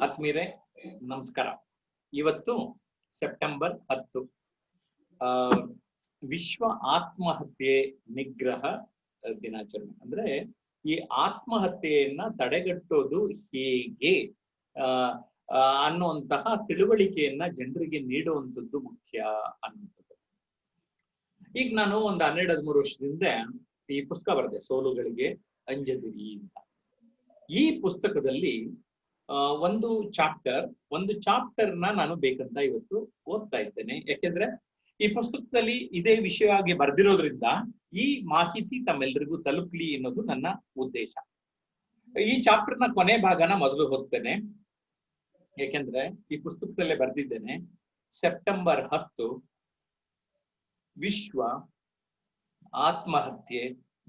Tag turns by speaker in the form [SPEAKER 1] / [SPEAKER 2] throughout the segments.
[SPEAKER 1] ಆತ್ಮೀಯರೇ ನಮಸ್ಕಾರ. ಇವತ್ತು ಸೆಪ್ಟೆಂಬರ್ 10 ವಿಶ್ವ ಆತ್ಮಹತ್ಯೆ ನಿಗ್ರಹ ದಿನಾಚರಣೆ. ಅಂದ್ರೆ ಈ ಆತ್ಮಹತ್ಯೆಯನ್ನ ತಡೆಗಟ್ಟೋದು ಹೇಗೆ ಅನ್ನುವಂತಹ ತಿಳುವಳಿಕೆಯನ್ನ ಜನರಿಗೆ ನೀಡುವಂಥದ್ದು ಮುಖ್ಯ ಅನ್ನುವಂಥದ್ದು. ಈಗ ನಾನು ಒಂದು 12-13 ವರ್ಷದಿಂದ ಈ ಪುಸ್ತಕ ಬರೆದೆ, ಸೋಲುಗಳಿಗೆ ಅಂಜದಿರಿ ಅಂತ. ಈ ಪುಸ್ತಕದಲ್ಲಿ ಒಂದು ಚಾಪ್ಟರ್ನ ನಾನು ಬೇಕಂತ ಇವತ್ತು ಓದ್ತಾ ಇದ್ದೇನೆ. ಯಾಕೆಂದ್ರೆ ಈ ಪುಸ್ತಕದಲ್ಲಿ ಇದೇ ವಿಷಯವಾಗಿ ಬರೆದಿರೋದ್ರಿಂದ ಈ ಮಾಹಿತಿ ತಮ್ಮೆಲ್ಲರಿಗೂ ತಲುಪಲಿ ಅನ್ನೋದು ನನ್ನ ಉದ್ದೇಶ. ಈ ಚಾಪ್ಟರ್ನ ಕೊನೆ ಭಾಗನ ಮೊದಲು ಓದ್ತೇನೆ, ಯಾಕೆಂದ್ರೆ ಈ ಪುಸ್ತಕದಲ್ಲೇ ಬರೆದಿದ್ದೇನೆ ಸೆಪ್ಟೆಂಬರ್ 10 ವಿಶ್ವ ಆತ್ಮಹತ್ಯೆ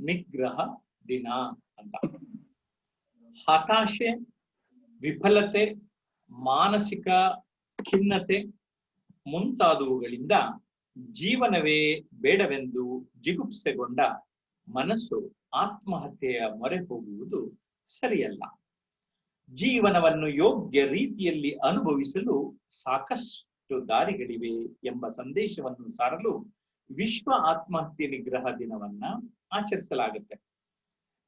[SPEAKER 1] ನಿಗ್ರಹ ದಿನ ಅಂತ. ಹತಾಶೆ, ವಿಫಲತೆ, ಮಾನಸಿಕ ಖಿನ್ನತೆ ಮುಂತಾದವುಗಳಿಂದ ಜೀವನವೇ ಬೇಡವೆಂದು ಜಿಗುಪ್ಸೆಗೊಂಡ ಮನಸ್ಸು ಆತ್ಮಹತ್ಯೆಯ ಮೊರೆ ಹೋಗುವುದು ಸರಿಯಲ್ಲ. ಜೀವನವನ್ನು ಯೋಗ್ಯ ರೀತಿಯಲ್ಲಿ ಅನುಭವಿಸಲು ಸಾಕಷ್ಟು ದಾರಿಗಳಿವೆ ಎಂಬ ಸಂದೇಶವನ್ನು ಸಾರಲು ವಿಶ್ವ ಆತ್ಮಹತ್ಯೆ ನಿಗ್ರಹ ದಿನವನ್ನ ಆಚರಿಸಲಾಗುತ್ತೆ.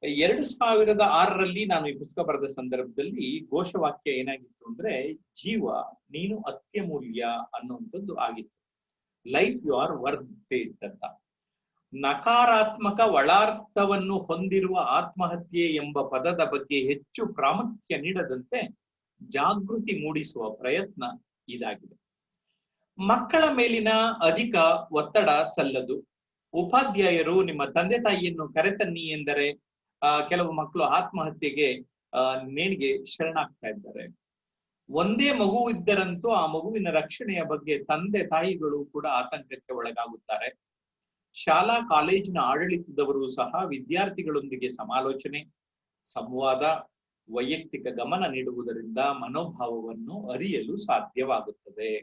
[SPEAKER 1] 2006ರಲ್ಲಿ ನಾನು ಈ ಪುಸ್ತಕ ಬರೆದ ಸಂದರ್ಭದಲ್ಲಿ ಘೋಷವಾಕ್ಯ ಏನಾಗಿತ್ತು ಅಂದ್ರೆ, ಜೀವ ನೀನು ಅತ್ಯಮೂಲ್ಯ ಅನ್ನುವಂಥದ್ದು ಆಗಿತ್ತು. Life you are worth it ಅಂತ. ನಕಾರಾತ್ಮಕ ಒಳಾರ್ಥವನ್ನು ಹೊಂದಿರುವ ಆತ್ಮಹತ್ಯೆ ಎಂಬ ಪದದ ಬಗ್ಗೆ ಹೆಚ್ಚು ಪ್ರಾಮುಖ್ಯ ನೀಡದಂತೆ ಜಾಗೃತಿ ಮೂಡಿಸುವ ಪ್ರಯತ್ನ ಇದಾಗಿದೆ. ಮಕ್ಕಳ ಮೇಲಿನ ಅಧಿಕ ಒತ್ತಡ ಸಲ್ಲದು. ಉಪಾಧ್ಯಾಯರು ನಿಮ್ಮ ತಂದೆ ತಾಯಿಯನ್ನು ಕರೆತನ್ನಿ ಎಂದರೆ ಕೆಲವು ಮಕ್ಕಳು ಆತ್ಮಹತ್ಯೆಗೆ ನೇಣಿಗೆ ಶರಣಾಗ್ತಾ ಇದ್ದಾರೆ. ಒಂದೇ ಮಗು ಇದ್ದರಂತೂ ಆ ಮಗುವಿನ ರಕ್ಷಣೆಯ ಬಗ್ಗೆ ತಂದೆ ತಾಯಿಗಳು ಕೂಡ ಆತಂಕಕ್ಕೆ ಒಳಗಾಗುತ್ತಾರೆ. ಶಾಲಾ ಕಾಲೇಜಿನ ಆಡಳಿತದವರು ಸಹ ವಿದ್ಯಾರ್ಥಿಗಳೊಂದಿಗೆ ಸಮಾಲೋಚನೆ, ಸಂವಾದ, ವೈಯಕ್ತಿಕ ಗಮನ ನೀಡುವುದರಿಂದ ಮನೋಭಾವವನ್ನು ಅರಿಯಲು ಸಾಧ್ಯವಾಗುತ್ತದೆ.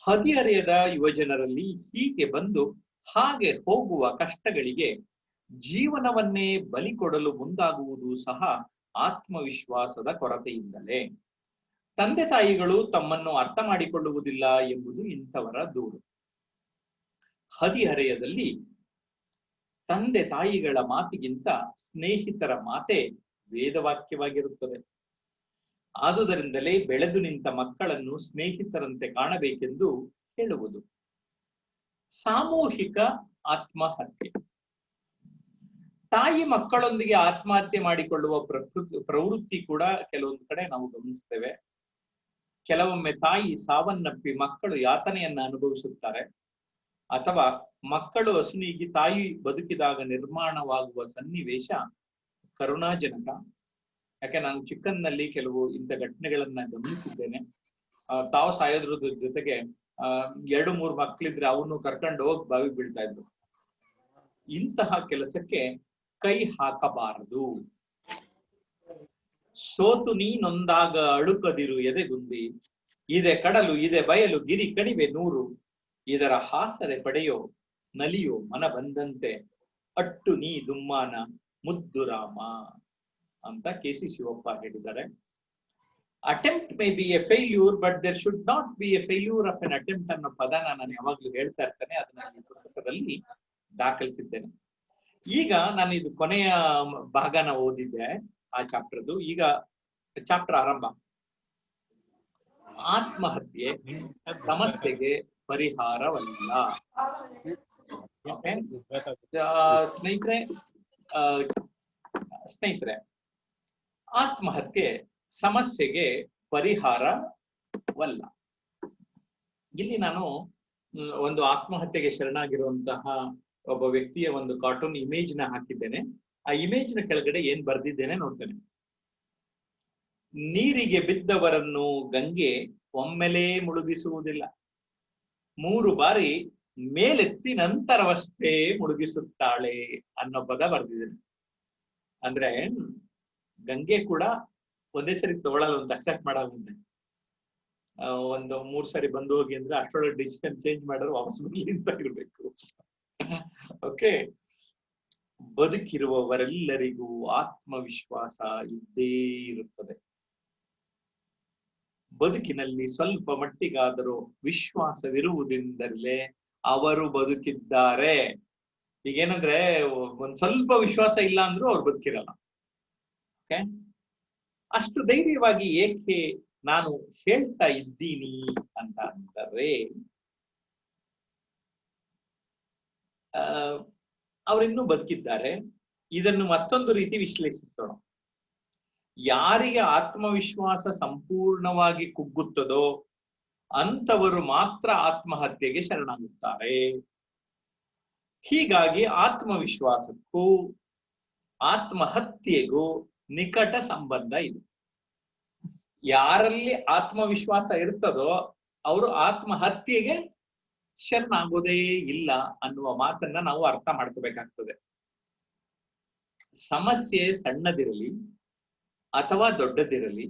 [SPEAKER 1] ಹದಿಹರೆಯದ ಯುವಜನರಲ್ಲಿ ಹೀಗೆ ಬಂದು ಹಾಗೆ ಹೋಗುವ ಕಷ್ಟಗಳಿಗೆ ಜೀವನವನ್ನೇ ಬಲಿ ಕೊಡಲು ಮುಂದಾಗುವುದು ಸಹ ಆತ್ಮವಿಶ್ವಾಸದ ಕೊರತೆಯಿಂದಲೇ. ತಂದೆ ತಾಯಿಗಳು ತಮ್ಮನ್ನು ಅರ್ಥ ಮಾಡಿಕೊಳ್ಳುವುದಿಲ್ಲ ಎಂಬುದು ಇಂಥವರ ದೂರು. ಹದಿಹರೆಯದಲ್ಲಿ ತಂದೆ ತಾಯಿಗಳ ಮಾತಿಗಿಂತ ಸ್ನೇಹಿತರ ಮಾತೇ ವೇದವಾಕ್ಯವಾಗಿರುತ್ತದೆ. ಆದುದರಿಂದಲೇ ಬೆಳೆದು ನಿಂತ ಮಕ್ಕಳನ್ನು ಸ್ನೇಹಿತರಂತೆ ಕಾಣಬೇಕೆಂದು ಹೇಳುವುದು. ಸಾಮೂಹಿಕ ಆತ್ಮಹತ್ಯೆ. ತಾಯಿ ಮಕ್ಕಳೊಂದಿಗೆ ಆತ್ಮಹತ್ಯೆ ಮಾಡಿಕೊಳ್ಳುವ ಪ್ರವೃತ್ತಿ ಕೂಡ ಕೆಲವೊಂದು ಕಡೆ ನಾವು ಗಮನಿಸ್ತೇವೆ. ಕೆಲವೊಮ್ಮೆ ತಾಯಿ ಸಾವನ್ನಪ್ಪಿ ಮಕ್ಕಳು ಯಾತನೆಯನ್ನ ಅನುಭವಿಸುತ್ತಾರೆ, ಅಥವಾ ಮಕ್ಕಳು ಹಸುನಿಗೆ ತಾಯಿ ಬದುಕಿದಾಗ ನಿರ್ಮಾಣವಾಗುವ ಸನ್ನಿವೇಶ ಕರುಣಾಜನಕ. ಯಾಕೆ ನಾನು ಚಿಕ್ಕನ್ನಲ್ಲಿ ಕೆಲವು ಇಂಥ ಘಟನೆಗಳನ್ನ ಗಮನಿಸಿದ್ದೇನೆ. ತಾವು ಸಾಯೋದ್ರದ ಜೊತೆಗೆ 2-3 ಮಕ್ಕಳಿದ್ರೆ ಅವನು ಕರ್ಕೊಂಡು ಹೋಗಿ ಬಾವಿಗೆ ಬೀಳ್ತಾ ಇದ್ರು. ಇಂತಹ ಕೆಲಸಕ್ಕೆ ಕೈ ಹಾಕಬಾರದು. ಸೋತು ನೀನೊಂದಾಗ ಅಳುಕದಿರು ಎದೆಗುಂದಿ, ಇದೆ ಕಡಲು ಇದೆ ಬಯಲು ಗಿರಿ ಕಣಿವೆ 100, ಇದರ ಹಾಸರೆ ಪಡೆಯೋ ನಲಿಯೋ ಮನ ಬಂದಂತೆ ಅಟ್ಟು ನೀ ದುಮ್ಮಾನ ಮುದ್ದು ರಾಮ ಅಂತ ಕೆ.ಸಿ. ಶಿವಪ್ಪ ಹೇಳಿದ್ದಾರೆ. Attempt may be a failure, but there should not be a failure of an attempt ಅನ್ನೋ ಪದನ ನಾನು ಯಾವಾಗ್ಲೂ ಹೇಳ್ತಾ ಇರ್ತೇನೆ. ಅದನ್ನ ಈ ಪುಸ್ತಕದಲ್ಲಿ ದಾಖಲಿಸಿದ್ದೇನೆ. ಈಗ ನಾನು ಇದು ಕೊನೆಯ ಭಾಗನ ಓದಿದ್ದೆ ಆ ಚಾಪ್ಟರ್ದು. ಈಗ ಚಾಪ್ಟರ್ ಆರಂಭ. ಆತ್ಮಹತ್ಯೆ ಸಮಸ್ಯೆಗೆ ಪರಿಹಾರವಲ್ಲ. ಸ್ನೇಹಿತರೆ, ಆತ್ಮಹತ್ಯೆ ಸಮಸ್ಯೆಗೆ ಪರಿಹಾರವಲ್ಲ. ಇಲ್ಲಿ ನಾನು ಒಂದು ಆತ್ಮಹತ್ಯೆಗೆ ಶರಣಾಗಿರುವಂತಹ ಒಬ್ಬ ವ್ಯಕ್ತಿಯ ಒಂದು ಕಾರ್ಟೂನ್ ಇಮೇಜ್ ನ ಹಾಕಿದ್ದೇನೆ. ಆ ಇಮೇಜ್ ನ ಕೆಳಗಡೆ ಏನ್ ಬರ್ದಿದ್ದೇನೆ ನೋಡ್ತೇನೆ. ನೀರಿಗೆ ಬಿದ್ದವರನ್ನು ಗಂಗೆ ಒಮ್ಮೆಲೇ ಮುಳುಗಿಸುವುದಿಲ್ಲ, 3 ಬಾರಿ ಮೇಲೆತ್ತಿ ನಂತರವಷ್ಟೇ ಮುಳುಗಿಸುತ್ತಾಳೆ ಅನ್ನೋ ಪದ ಬರ್ದಿದ್ದೇನೆ. ಅಂದ್ರೆ ಗಂಗೆ ಕೂಡ ಒಂದೇ ಸರಿ ತಗೊಳ್ಳಲ್ಲ, ಒಂದು ಅಕ್ಸೆಪ್ಟ್ ಮಾಡಾಗುತ್ತೆ. ಒಂದು 3 ಸರಿ ಬಂದು ಹೋಗಿ ಅಂದ್ರೆ ಅಷ್ಟೊಳಗೆ ಡಿಸಿಷನ್ ಚೇಂಜ್ ಮಾಡಿದ್ರೆ ವಾಪಸ್ ಬರ್ಲಿ ಅಂತ ಇರ್ಬೇಕು. ಓಕೆ, ಬದುಕಿರುವವರೆಲ್ಲರಿಗೂ ಆತ್ಮವಿಶ್ವಾಸ ಇದ್ದೇ ಇರುತ್ತದೆ. ಬದುಕಿನಲ್ಲಿ ಸ್ವಲ್ಪ ಮಟ್ಟಿಗಾದರೂ ವಿಶ್ವಾಸವಿರುವುದರಿಂದಲೇ ಅವರು ಬದುಕಿದ್ದಾರೆ. ಈಗೇನಂದ್ರೆ ಒಂದ್ ಸ್ವಲ್ಪ ವಿಶ್ವಾಸ ಇಲ್ಲ ಅಂದ್ರೂ ಅವ್ರು ಬದುಕಿರಲ್ಲ. ಓಕೆ, ಅಷ್ಟು ಧೈರ್ಯವಾಗಿ ಏಕೆ ನಾನು ಹೇಳ್ತಾ ಇದ್ದೀನಿ ಅಂತ ಅಂದರೆ, ಅವರಿನ್ನೂ ಬದುಕಿದ್ದಾರೆ. ಇದನ್ನು ಮತ್ತೊಂದು ರೀತಿ ವಿಶ್ಲೇಷಿಸೋಣ. ಯಾರಿಗೆ ಆತ್ಮವಿಶ್ವಾಸ ಸಂಪೂರ್ಣವಾಗಿ ಕುಗ್ಗುತ್ತದೋ ಅಂತವರು ಮಾತ್ರ ಆತ್ಮಹತ್ಯೆಗೆ ಶರಣಾಗುತ್ತಾರೆ. ಹೀಗಾಗಿ ಆತ್ಮವಿಶ್ವಾಸಕ್ಕೂ ಆತ್ಮಹತ್ಯೆಗೂ ನಿಕಟ ಸಂಬಂಧ ಇದೆ. ಯಾರಲ್ಲಿ ಆತ್ಮವಿಶ್ವಾಸ ಇರ್ತದೋ ಅವರು ಆತ್ಮಹತ್ಯೆಗೆ ಶರಣಾಗೋದೇ ಇಲ್ಲ ಅನ್ನುವ ಮಾತನ್ನ ನಾವು ಅರ್ಥ ಮಾಡ್ಕೋಬೇಕಾಗ್ತದೆ. ಸಮಸ್ಯೆ ಸಣ್ಣದಿರಲಿ ಅಥವಾ ದೊಡ್ಡದಿರಲಿ,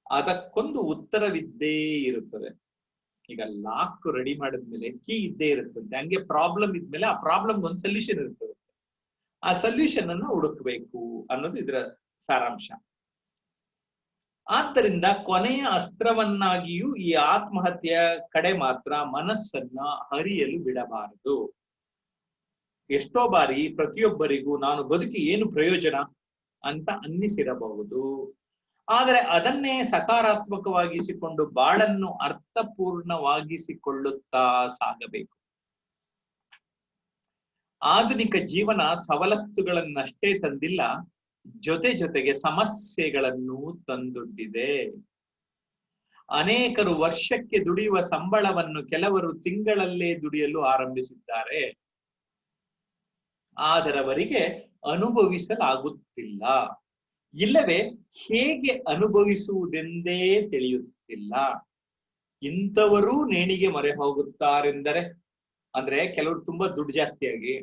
[SPEAKER 1] ಅದಕ್ಕೊಂದು ಉತ್ತರವಿದ್ದೇ ಇರುತ್ತದೆ. ಈಗ ಲಾಕ್ ರೆಡಿ ಮಾಡಿದ್ಮೇಲೆ ಕೀ ಇದ್ದೇ ಇರುತ್ತದೆ, ಹಂಗೆ ಪ್ರಾಬ್ಲಮ್ ಇದ್ಮೇಲೆ ಆ ಪ್ರಾಬ್ಲಮ್ ಒಂದು ಸೊಲ್ಯೂಷನ್ ಇರ್ತದೆ. ಆ ಸೊಲ್ಯೂಷನ್ ಅನ್ನು ಹುಡುಕ್ಬೇಕು ಅನ್ನೋದು ಇದರ ಸಾರಾಂಶ. ಆದ್ದರಿಂದ ಕೊನೆಯ ಅಸ್ತ್ರವನ್ನಾಗಿಯೂ ಈ ಆತ್ಮಹತ್ಯೆಯ ಕಡೆ ಮಾತ್ರ ಮನಸ್ಸನ್ನ ಹರಿಯಲು ಬಿಡಬಾರದು. ಎಷ್ಟೋ ಬಾರಿ ಪ್ರತಿಯೊಬ್ಬರಿಗೂ ನಾನು ಬದುಕಿ ಏನು ಪ್ರಯೋಜನ ಅಂತ ಅನ್ನಿಸಿರಬಹುದು. ಆದರೆ ಅದನ್ನೇ ಸಕಾರಾತ್ಮಕವಾಗಿಸಿಕೊಂಡು ಬಾಳನ್ನು ಅರ್ಥಪೂರ್ಣವಾಗಿಸಿಕೊಳ್ಳುತ್ತಾ ಸಾಗಬೇಕು. ಆಧುನಿಕ ಜೀವನ ಸವಲತ್ತುಗಳನ್ನಷ್ಟೇ ತಂದಿಲ್ಲ, ಜೊತೆಗೆ ಸಮಸ್ಯೆಗಳನ್ನು ತಂದೊಡ್ಡಿದೆ. ಅನೇಕರು ವರ್ಷಕ್ಕೆ ದುಡಿಯುವ ಸಂಬಳವನ್ನು ಕೆಲವರು ತಿಂಗಳಲ್ಲೇ ದುಡಿಯಲು ಆರಂಭಿಸಿದ್ದಾರೆ. ಆದರವರಿಗೆ ಅನುಭವಿಸಲಾಗುತ್ತಿಲ್ಲ, ಇಲ್ಲವೇ ಹೇಗೆ ಅನುಭವಿಸುವುದೆಂದೇ ತಿಳಿಯುತ್ತಿಲ್ಲ. ಇಂಥವರೂ ನೇಣಿಗೆ ಮೊರೆ ಹೋಗುತ್ತಾರೆಂದರೆ, ಅಂದ್ರೆ ಕೆಲವರು ತುಂಬಾ ದುಡ್ಡು ಜಾಸ್ತಿಯಾಗಿ,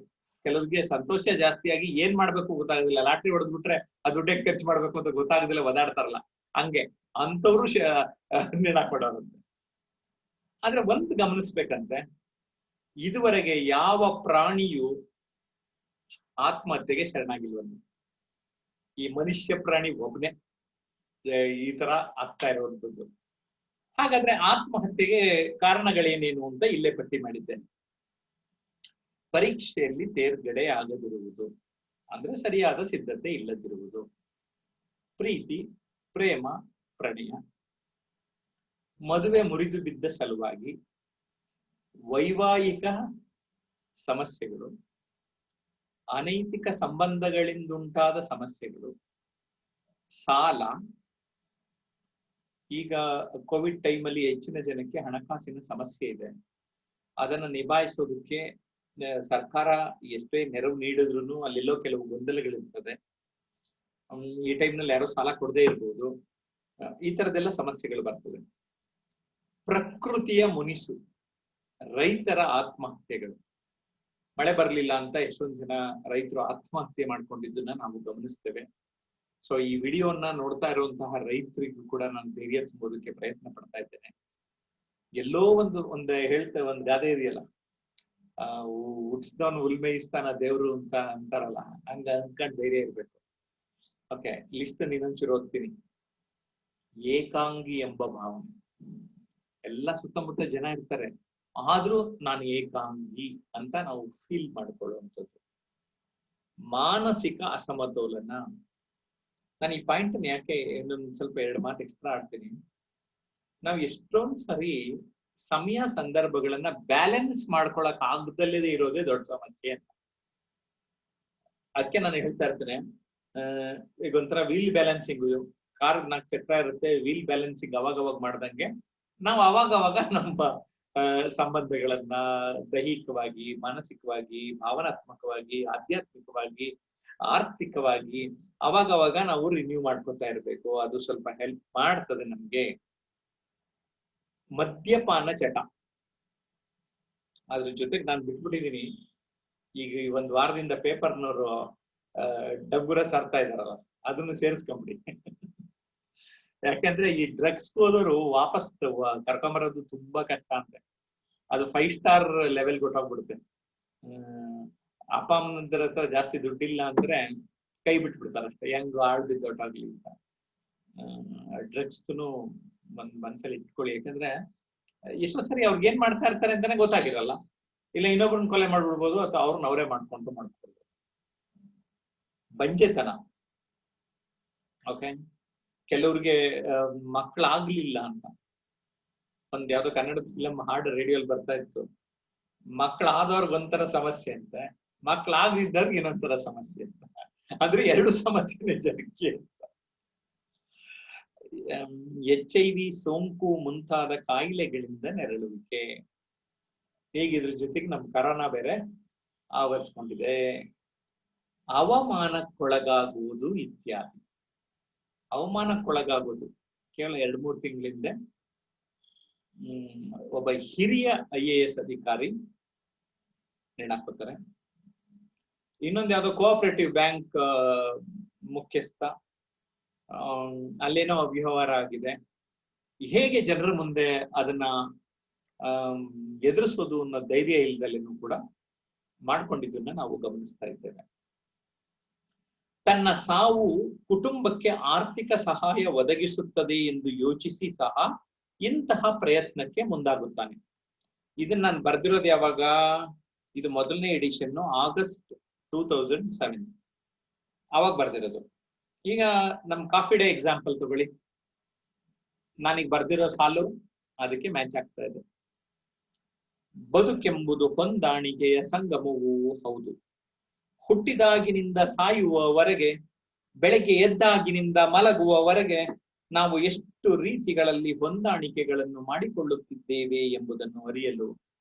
[SPEAKER 1] ಕೆಲವ್ರಿಗೆ ಸಂತೋಷ ಜಾಸ್ತಿಯಾಗಿ ಏನ್ ಮಾಡ್ಬೇಕು ಗೊತ್ತಾಗೋದಿಲ್ಲ. ಲಾಟ್ರಿ ಹೊಡೆದ್ಬಿಟ್ರೆ ಆ ದುಡ್ಡೇ ಖರ್ಚು ಮಾಡ್ಬೇಕು ಅಂತ ಗೊತ್ತಾಗೋದಿಲ್ಲ, ಒದಾಡ್ತಾರಲ್ಲ, ಹಂಗೆ ಅಂತವ್ರು ನೇಣಾಕ್ಬಿಡೋರಂತೆ. ಆದ್ರೆ ಒಂದು ಗಮನಿಸ್ಬೇಕಂತೆ, ಇದುವರೆಗೆ ಯಾವ ಪ್ರಾಣಿಯು ಆತ್ಮಹತ್ಯೆಗೆ ಶರಣಾಗಿಲ್ವಂತೆ. ಈ ಮನುಷ್ಯ ಪ್ರಾಣಿ ಒಬ್ಬನೇ ಈ ತರ ಆಗ್ತಾ ಇರುವಂತದ್ದು. ಹಾಗಾದ್ರೆ ಆತ್ಮಹತ್ಯೆಗೆ ಕಾರಣಗಳೇನೇನು ಅಂತ ಇಲ್ಲೇ ಪಟ್ಟಿ ಮಾಡಿದ್ದೇನೆ. ಪರೀಕ್ಷೆಯಲ್ಲಿ ತೇರ್ಗಡೆ ಆಗದಿರುವುದು, ಅಂದ್ರೆ ಸರಿಯಾದ ಸಿದ್ಧತೆ ಇಲ್ಲದಿರುವುದು, ಪ್ರೀತಿ, ಪ್ರೇಮ, ಪ್ರಣಯ, ಮದುವೆ ಮುರಿದು ಬಿದ್ದ ಸಲುವಾಗಿ, ವೈವಾಹಿಕ ಸಮಸ್ಯೆಗಳು, ಅನೈತಿಕ ಸಂಬಂಧಗಳಿಂದುಂಟಾದ ಸಮಸ್ಯೆಗಳು, ಸಾಲ. ಈಗ ಕೋವಿಡ್ ಟೈಮಲ್ಲಿ ಹೆಚ್ಚಿನ ಜನಕ್ಕೆ ಹಣಕಾಸಿನ ಸಮಸ್ಯೆ ಇದೆ. ಅದನ್ನ ನಿಭಾಯಿಸೋದಕ್ಕೆ ಸರ್ಕಾರ ಎಷ್ಟೇ ನೆರವು ನೀಡಿದ್ರು ಅಲ್ಲೆಲ್ಲೋ ಕೆಲವು ಗೊಂದಲಗಳಿರ್ತದೆ. ಈ ಟೈಮ್ನಲ್ಲಿ ಯಾರೋ ಸಾಲ ಕೊಡದೇ ಇರ್ಬೋದು. ಈ ತರದೆಲ್ಲ ಸಮಸ್ಯೆಗಳು ಬರ್ತದೆ. ಪ್ರಕೃತಿಯ ಮುನಿಸು, ರೈತರ ಆತ್ಮಹತ್ಯೆಗಳು. ಮಳೆ ಬರ್ಲಿಲ್ಲ ಅಂತ ಎಷ್ಟೊಂದು ಜನ ರೈತರು ಆತ್ಮಹತ್ಯೆ ಮಾಡ್ಕೊಂಡಿದ್ದನ್ನ ನಾವು ಗಮನಿಸ್ತೇವೆ. ಸೊ ಈ ವಿಡಿಯೋನ ನೋಡ್ತಾ ಇರುವಂತಹ ರೈತರಿಗೂ ಕೂಡ ನಾನು ಧೈರ್ಯ ತುಂಬೋದಕ್ಕೆ ಪ್ರಯತ್ನ ಪಡ್ತಾ ಇದ್ದೇನೆ. ಎಲ್ಲೋ ಒಂದು ಗಾದೆ ಇದೆಯಲ್ಲ, ಹುಟ್ಸ್ದವನ್ ಉಲ್ಮೇಯಿಸ್ತಾನ ದೇವ್ರು ಅಂತ ಅಂತಾರಲ್ಲ, ಹಂಗ ಅನ್ಕೊಂಡ್ ಧೈರ್ಯ ಇರ್ಬೇಕು. ಓಕೆ, ಲಿಸ್ಟ್ ಇನ್ನೊಂಚೂರು ಓದ್ತೀನಿ. ಏಕಾಂಗಿ ಎಂಬ ಭಾವನೆ. ಎಲ್ಲ ಸುತ್ತಮುತ್ತ ಜನ ಇರ್ತಾರೆ, ಆದ್ರೂ ನಾನು ಏಕಾಂಗಿ ಅಂತ ನಾವು ಫೀಲ್ ಮಾಡ್ಕೊಳ್ಳುವಂಥದ್ದು. ಮಾನಸಿಕ ಅಸಮತೋಲನ. ನಾನು ಈ ಪಾಯಿಂಟ್ ಯಾಕೆ ಇನ್ನೊಂದು ಸ್ವಲ್ಪ 2 ಮಾತು ಎಕ್ಸ್ಟ್ರಾ ಆಡ್ತೀನಿ. ನಾವು ಎಷ್ಟೊಂದ್ ಸರಿ ಸಮಯ ಸಂದರ್ಭಗಳನ್ನ ಬ್ಯಾಲೆನ್ಸ್ ಮಾಡ್ಕೊಳಕ್ ಆಗದಲ್ಲದೆ ಇರೋದೇ ದೊಡ್ಡ ಸಮಸ್ಯೆ ಅಂತ. ಅದಕ್ಕೆ ನಾನು ಹೇಳ್ತಾ ಇರ್ತೇನೆ, ಈಗ ಒಂಥರ ವೀಲ್ ಬ್ಯಾಲೆನ್ಸಿಂಗ್, ಕಾರ್ 4 ಚಕ್ರ ಇರುತ್ತೆ, ವೀಲ್ ಬ್ಯಾಲೆನ್ಸಿಂಗ್ ಅವಾಗ ಮಾಡ್ದಂಗೆ ನಾವು ಅವಾಗ ನಮ್ಮ ಸಂಬಂಧಗಳನ್ನ ದೈಹಿಕವಾಗಿ, ಮಾನಸಿಕವಾಗಿ, ಭಾವನಾತ್ಮಕವಾಗಿ, ಆಧ್ಯಾತ್ಮಿಕವಾಗಿ, ಆರ್ಥಿಕವಾಗಿ ಅವಾಗ ನಾವು ರಿನ್ಯೂ ಮಾಡ್ಕೊತಾ ಇರ್ಬೇಕು. ಅದು ಸ್ವಲ್ಪ ಹೆಲ್ಪ್ ಮಾಡ್ತದೆ ನಮ್ಗೆ. ಮದ್ಯಪಾನ ಚಟ, ಅದ್ರ ಜೊತೆಗೆ ನಾನು ಬಿಟ್ಬಿಟ್ಟಿದೀನಿ. ಈಗ ಈ 1 ವಾರದಿಂದ ಪೇಪರ್ನವರು ಡಬ್ಬುರ ಸಾರ್ತಾ ಇದಾರಲ್ಲ, ಅದನ್ನು ಸೇರಿಸ್ಕೊಂಬಿಡಿ. ಯಾಕಂದ್ರೆ ಈ ಡ್ರಗ್ಸ್ ಹೋದವರು ವಾಪಸ್ ಕರ್ಕೊಂಬರೋದು ತುಂಬಾ ಕಷ್ಟ ಅಂತೆ. ಅದು 5 ಸ್ಟಾರ್ ಲೆವೆಲ್ ಗೊತ್ತಾಗ್ಬಿಡುತ್ತೆ. ಅಪ್ಪ ಅಮ್ಮನದ್ರ ಹತ್ರ ಜಾಸ್ತಿ ದುಡ್ಡಿಲ್ಲ ಅಂದ್ರೆ ಕೈ ಬಿಟ್ಬಿಡ್ತಾರ ಅಷ್ಟೇ, ಹೆಂಗ್ ಆಳ್ ಬಿದ್ದೊಟ್ಟಾಗ್ಲಿ ಅಂತ. ಡ್ರಗ್ಸ್ನು ಮನ್ಸಲ್ಲಿ ಇಟ್ಕೊಳ್ಳಿ. ಯಾಕಂದ್ರೆ ಎಷ್ಟೋ ಸರಿ ಅವ್ರಿಗೆ ಏನ್ ಮಾಡ್ತಾ ಇರ್ತಾರೆ ಅಂತಾನೆ ಗೊತ್ತಾಗಿರಲ್ಲ, ಇಲ್ಲ ಇನ್ನೊಬ್ರನ್ನ ಕೊಲೆ ಮಾಡ್ಬಿಡ್ಬೋದು ಅಥವಾ ಅವ್ರನ್ನ ಅವರೇ ಮಾಡ್ಕೊಳ್ಬೋದು. ಬಂಜೆತನ. ಓಕೆ, ಕೆಲವ್ರಿಗೆ ಮಕ್ಕಳಾಗ್ಲಿಲ್ಲ ಅಂತ ಒಂದ್ ಯಾವ್ದೋ ಕನ್ನಡದ ಫಿಲಂ ಹಾಡು ರೇಡಿಯೋಲ್ ಬರ್ತಾ ಇತ್ತು. ಮಕ್ಕಳಾದವ್ರಿಗೆ ಒಂಥರ ಸಮಸ್ಯೆ ಅಂತೆ, ಮಕ್ಕಳಾಗದಿದ್ದವ್ರಿಗೆ ಇನ್ನೊಂಥರ ಸಮಸ್ಯೆ ಅಂತ. ಅಂದ್ರೆ ಎರಡು ಸಮಸ್ಯೆನೇ ಜನಕ್ಕೆ. HIV ಸೋಂಕು ಮುಂತಾದ ಕಾಯಿಲೆಗಳಿಂದ ನೆರಳುವಿಕೆ. ಹೇಗಿದ್ರ ಜೊತೆಗೆ ನಮ್ ಕರೋನಾ ಬೇರೆ ಆವರಿಸ್ಕೊಂಡಿದೆ. ಅವಮಾನಕ್ಕೊಳಗಾಗುವುದು ಇತ್ಯಾದಿ. ಅವಮಾನಕ್ಕೊಳಗಾಗುವುದು ಕೇವಲ 2-3 ತಿಂಗಳಿಂದ ಒಬ್ಬ ಹಿರಿಯ IAS ಅಧಿಕಾರಿ ನೇಣಾಕೋತಾರೆ. ಇನ್ನೊಂದು ಯಾವ್ದೋ ಕೋಆಪರೇಟಿವ್ ಬ್ಯಾಂಕ್ ಮುಖ್ಯಸ್ಥ, ಅಲ್ಲೇನೋ ವ್ಯವಹಾರ ಆಗಿದೆ. ಹೇಗೆ ಜನರ ಮುಂದೆ ಅದನ್ನ ಎದುರಿಸೋದು ಅನ್ನೋ ಧೈರ್ಯ ಇಲ್ಲದಲ್ಲೇನೂ ಕೂಡ ಮಾಡ್ಕೊಂಡಿದ್ದನ್ನ ನಾವು ಗಮನಿಸ್ತಾ ಇದ್ದೇವೆ. ತನ್ನ ಸಾವು ಕುಟುಂಬಕ್ಕೆ ಆರ್ಥಿಕ ಸಹಾಯ ಒದಗಿಸುತ್ತದೆ ಎಂದು ಯೋಚಿಸಿ ಸಹ ಇಂತಹ ಪ್ರಯತ್ನಕ್ಕೆ ಮುಂದಾಗುತ್ತಾನೆ. ಇದನ್ನ ನಾನು ಬರ್ದಿರೋದು ಯಾವಾಗ? ಇದು ಮೊದಲನೇ ಎಡಿಷನ್ ಆಗಸ್ಟ್ 2007 ಅವಾಗ ಬರ್ದಿರೋದು. ಈಗ ನಮ್ ಕಾಫಿ ಡೇ ಎಕ್ಸಾಂಪಲ್ ತಗೊಳ್ಳಿ. ನಾನೀಗ ಬರ್ದಿರೋ ಸಾಲು ಅದಕ್ಕೆ ಮ್ಯಾಚ್ ಆಗ್ತಾ ಇದೆ. ಬದುಕೆಂಬುದು ಹೊಂದಾಣಿಕೆಯ ಸಂಗಮವೂ ಹೌದು. ಹುಟ್ಟಿದಾಗಿನಿಂದ ಸಾಯುವವರೆಗೆ, ಬೆಳಗ್ಗೆ ಎದ್ದಾಗಿನಿಂದ ಮಲಗುವವರೆಗೆ ನಾವು ಎಷ್ಟು ರೀತಿಗಳಲ್ಲಿ ಹೊಂದಾಣಿಕೆಗಳನ್ನು ಮಾಡಿಕೊಳ್ಳುತ್ತಿದ್ದೇವೆ ಎಂಬುದನ್ನು ಅರಿಯಲು